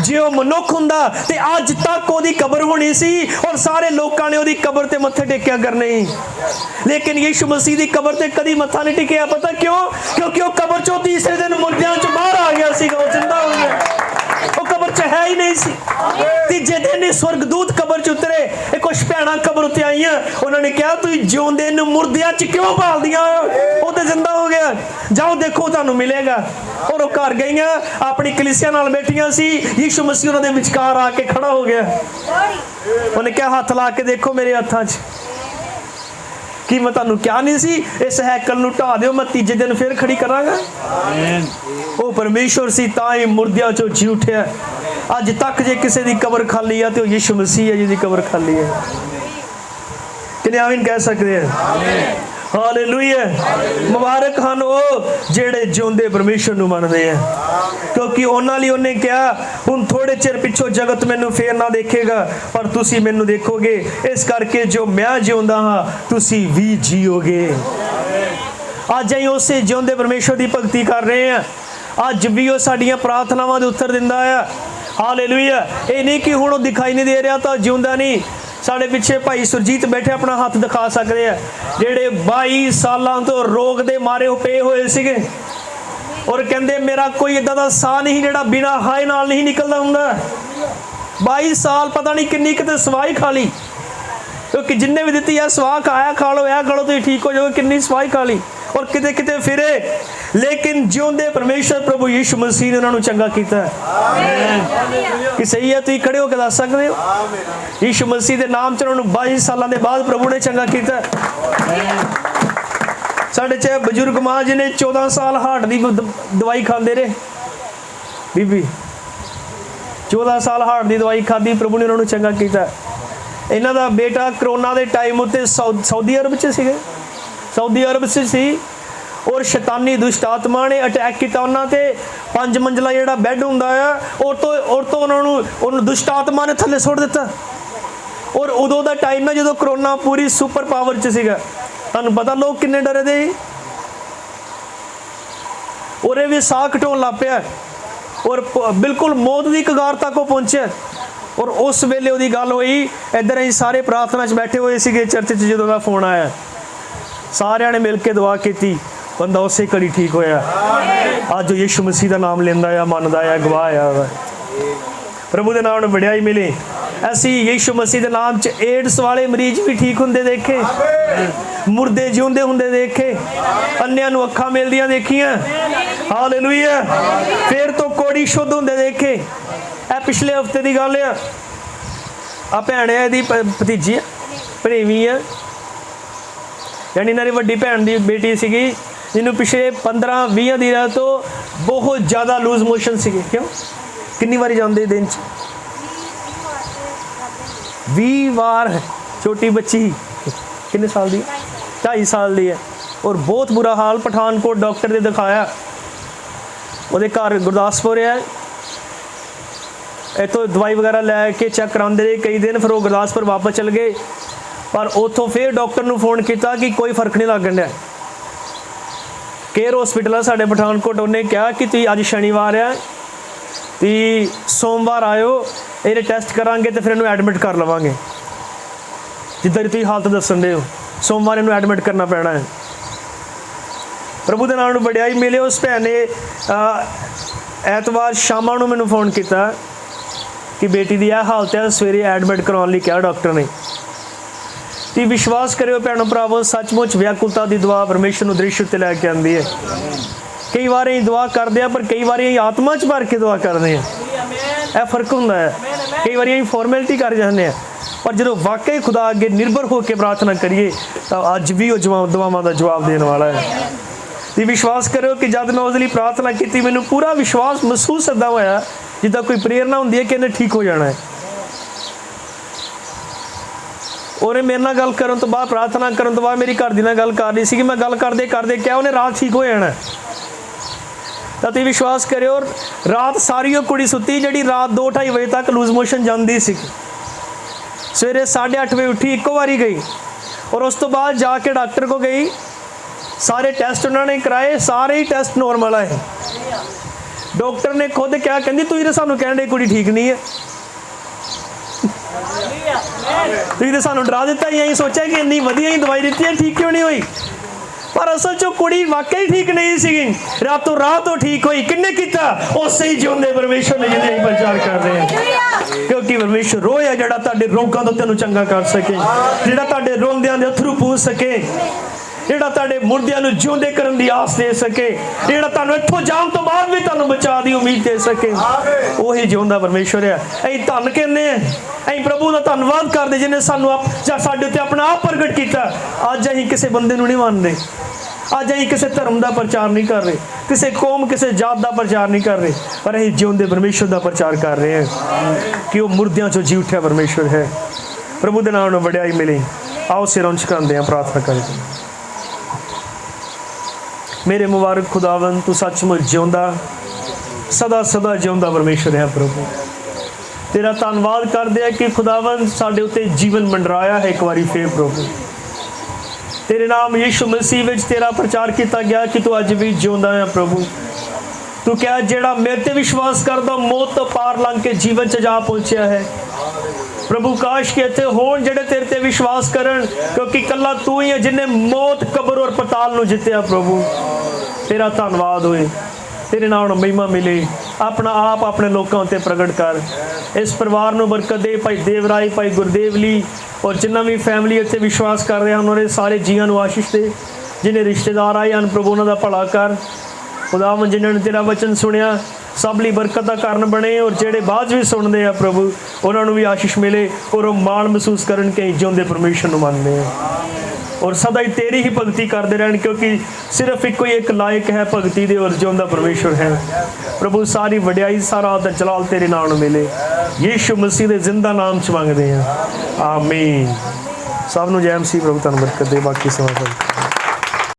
जे वो मनुख हुंदा ते अज तक ओदी कबर होनी सी और सारे लोगों ने ओदी कबर ते मत्थे टेकिया करने, लेकिन यीशु मसीह दी कबर ते कदी मत्था नहीं टेकिया। पता क्यों? क्योंकि वो कबर चों तीसरे दिन मुर्दियां चों बाहर आ गया सी, वो जिंदा हो गया, वो कबर च है ही नहीं सी। तीजे दिन ही स्वर्गदूत कबर च उतरे, कुछ भैणां कबर उत्ते आईयां, उन्होंने कहा तुम जिउंदे नूं मुर्दियां च क्यों भालदियां? वो तो जिंदा हो गया, जाओ देखो तुहानूं मिलेगा। और वो घर गईयां, अपनी कलीसिया नाल बैठियां सी, यीशु मसीह उन्हां दे विचकार आके खड़ा हो गया। उन्हें क्या हाथ ला के देखो मेरे हत्थां च, कि मैं तुहानूं क्या नहीं सी इस हैकल नूं ढा दिओ, मैं तीजे दिन फिर खड़ी करांगा। वो परमेश्वर सी तां ही मुर्दियां चों जी उठिया। अज तक जे किसी की कबर खाली है तो यीशु मसीह है जिहदी कबर खाली है। किन्ने आमीन कह सकते हैं? हालेलुया। मुबारक हन वो जेड़े जिउंदे परमेश्वर नूं मनदे हैं, क्योंकि उन्हां लई उन्हें कहा हुण थोड़े चिर पिछों जगत मैनूं फेर ना देखेगा पर तुसीं मैनूं देखोगे, इस करके जो मैं जिउंदा हां तुसीं भी जीओगे। अज असीं उसे जिउंदे परमेश्वर की भगती कर रहे हैं, अज भी वो साडियां प्रार्थनावां दे उत्तर दिंदा है। हालेलुया। ये नहीं कि हुण वो दिखाई नहीं दे रहा तो जिउंदा नहीं। साढ़े पिछे भाई सुरजीत बैठे अपना हाथ दिखा सकते हैं, जेड़े 22 सालों तो रोग दे मारे पे हुए सीगे और कहते मेरा कोई इदा का साह नहीं जिहड़ा बिना हाय नाल नहीं निकलता हुंदा। 22 साल पता नहीं किन्नी किते सवाई खा ली, क्योंकि जिन्हें भी दी है सवाह खाया खा लो यह खा लो तो ठीक हो जाओगे, किन्नी सवाई खा ली और किते किते फिरे, लेकिन जिउंदे परमेश्वर प्रभु यीशु मसीह ने उन्होंने चंगा किया। कि सही है? तुम खड़े होकर दस सकते हो? यीशु मसीह के नाम च उन्होंने 22 सालों के बाद प्रभु ने चंगा किया। साढ़े चाहे बजुर्ग माँ जी ने 14 साल हार्ट की दवाई खाते रहे, बीबी 14 साल हार्ट की दवाई खाधी, प्रभु ने उन्होंने चंगा किया। इन्हों का बेटा करोना के टाइम उत्ते सऊदी अरब च सीगे, सऊदी अरब से सी और शैतानी दुष्ट आत्मा ने अटैक किया उन्होंने 5 मंजिला जो बैड होंदा है और तो उन्होंने दुष्ट आत्मा ने थले सुट दिता। और उदों का टाइम है जो करोना पूरी सुपर पावर च सीगा, तुहानूं पता लोग किन्ने डरे दे, और भी साह घटाउण लग पिया और बिल्कुल मौत की कगार तक वो पहुंचे। और उस वेले उहदी गल होई, इधर असीं सारे प्रार्थना च बैठे हुए सीगे चर्च च, जदों दा फोन आया सारिਆਂ ने मिल के दुआ की, बंदा उस घड़ी ठीक होया। अज यीशु मसीह का नाम लेंदा है, मनदा है, गवाह है, प्रभु के नाम वड्याई मिले। असी यीशु मसीह के नाम च एड्स वाले मरीज भी ठीक होंदे देखे, मुर्दे जिउंदे हुंदे देखे, अन्नियां नूं अखां मिलदियां देखियां। हालेलुया। फिर तो कोड़ी शुद्ध होंदे देखे। ए पिछले हफ्ते की गल है, आ भैण है दी भतीजी है, भणेवी है, यानी इन्होंने वड्डी भैन की बेटी सीगी जिन्होंने पिछले 15-20 दिनों तो बहुत ज़्यादा लूज मोशन सी। क्यों कितनी बारी जाते दिन 20 बार। छोटी बच्ची कितने साल की 2.5 साल की है और बहुत बुरा हाल। पठानकोट डॉक्टर ने दिखाया, वो घर गुरदासपुर है, इतों दवाई वगैरह लैके चैक कराते रहे कई दिन, फिर वो गुरदासपुर वापस चल गए। पर उतों फिर डॉक्टर ने फोन किया कि कोई फर्क नहीं लगन डा। केयर हॉस्पिटल है साढ़े पठानकोट, उन्हें कहा कि तुम अज शनिवार है, तुम सोमवार आयो, ये टैसट करांगे तो फिर इन्हू एडमिट कर लवांगे। जिद्दां दी तुसीं हालत दसन दे हो, सोमवार इन्हू एडमिट करना पैना है। प्रभु के नाम वड्याई मिले। उस भैन ने ऐतवार शाम को मैंने फोन किया कि बेटी की यह हालत है, सवेरे एडमिट करवाने लई कहा डॉक्टर ने। तो विश्वास करो भैनों भरावो, सचमुच व्याकुलता की दुआ परमेश्वर दृश्य उत्ते लैके आती है। कई बार अं दुआ करते हैं, पर कई बार आत्मा च भर के दुआ करते हैं, यह फर्क होंदा है। कई बार अं फॉर्मैलिटी कर जाते हैं, पर जो वाकई खुदा अगे निर्भर होकर प्रार्थना करिए तो अज भी वो दुआवां का जवाब देने वाला है। तो विश्वास करो कि जब मैं उसके लिए प्रार्थना की, मैंने पूरा विश्वास महसूस इदा होया जिदा कोई प्रेरणा होंदी है कि इन्हें ठीक हो जाना है। उन्हें मेरे नाल गल करन तो बाद, प्रार्थना करन तो बाद मेरी घर दी नाल गल कर रही सी, मैं गल करदे करदे क्या उन्हें रात ठीक हो जाना। तो तुसीं विश्वास करो, रात सारी वो कुड़ी सुती जी रात 2-2:30 बजे तक लूज मोशन जाती सी। सवेरे 8:30 बजे उठी, इक्को बारी गई और उस तो बाद जाके डॉक्टर को गई, सारे टेस्ट उन्होंने कराए, सारे ही टेस्ट नॉर्मल आए। डॉक्टर ने खुद क्या कहती, तुसीं तो सानू कहण डे कुड़ी ठीक नहीं है, तुसीं तो सानू डरा दिता, यही सोचा कि इन्नी वधिया ही दवाई दी है, ठीक क्यों नहीं हुई। पर असल चो कुड़ी वाकई ठीक नहीं सी, रातों रात ठीक हुई। किन्ने किया? उस ही जिउंदे परमेश्वर ने, जिहदे प्रचार कर रहे हैं। क्योंकि परमेश्वर रोह है जिहड़ा तुहाडे रोगां तो तैनूं चंगा कर सके, जिहड़ा तुहाडे रोंदियां दे अथरू पूंछ सके, जिहड़ा तुहाडे मुर्दियां नूं जिउंदे करन दी आस दे सके, जिहड़ा तुहानूं इत्थों जाण तो बाद भी तुहानूं बचा दी उम्मीद दे सके, ਉਹੀ ਜਿਉਂਦਾ परमेश्वर है। ਅਸੀਂ ਧੰਨ कहने ਅਸੀਂ प्रभु का धन्नवाद करते जिन्हें सानू साडे उत्ते अपना आप प्रगट किया। अज ਅਸੀਂ किसी बंदे नूं नहीं मानते, अज ਅਸੀਂ किसी धर्म का प्रचार नहीं कर रहे, किसी कौम किसी जात का प्रचार नहीं कर रहे, पर ਅਸੀਂ जिउंदे परमेश्वर का प्रचार कर रहे हैं कि वो मुर्दियां चों जी उठिया परमेश्वर है। प्रभु के नाम नूं वड्याई मिले। आओ सिरों झुकांदे हां, प्रार्थना करके। मेरे मुबारक खुदावन, तू सचमुच जिउंदा, सदा सदा जिउंदा परमेश्वर है। प्रभु तेरा धन्नवाद करते हैं कि खुदावन साडे उत्ते जीवन मंडराया है एक बारी फिर। प्रभु तेरे नाम यीशु मसीह विच तेरा प्रचार किया गया कि तू अज भी जिउंदा है। प्रभु तू क्या जेड़ा मेरे ते विश्वास करदा मौत तो पार लंघ के जीवन च जा पहुंचा है। प्रभु काश के इत्थे होण जेड़े तेरे ते विश्वास करन, क्योंकि कल्ला तू ही है जिन्हें मौत कब्र और पताल नूं जित्तिया। प्रभु तेरा धन्नवाद होए, तेरे नाम महिमा मिले। अपना आप अपने लोगों उत्ते प्रगट कर, इस परिवार नूं बरकत दे। भाई देवराय, भाई गुरदेव ली और जिन्ना भी फैमिली इत्थे विश्वास कर रहे हैं, उन्होंने सारे जीआं नूं आशीष दे। जिन्हें रिश्तेदार आए हैं प्रभु उन्हां दा भला कर। खुदावन जिन्होंने तेरा वचन सुनिया सब लई बरकत का कारण बने, और जेड़े बाद भी सुनते हैं प्रभु उन्होंने भी आशीष मिले और वो मान महसूस करन कि जिउंदे परमेश्वर नूं मनदे हैं और सदा ही तेरी ही भगती करते रहन, क्योंकि सिर्फ एक ही एक लायक है भगती दे और जिउंदा परमेश्वर है। प्रभु सारी वड्याई सारा आदर जलाल तेरे नाम नूं मिले, यीशु मसीह दे जिंदा नाम च मंगदे हैं, आमीन। सब नूं जय मसीह। प्रभु तुहानूं बरकत दे। बाकी समा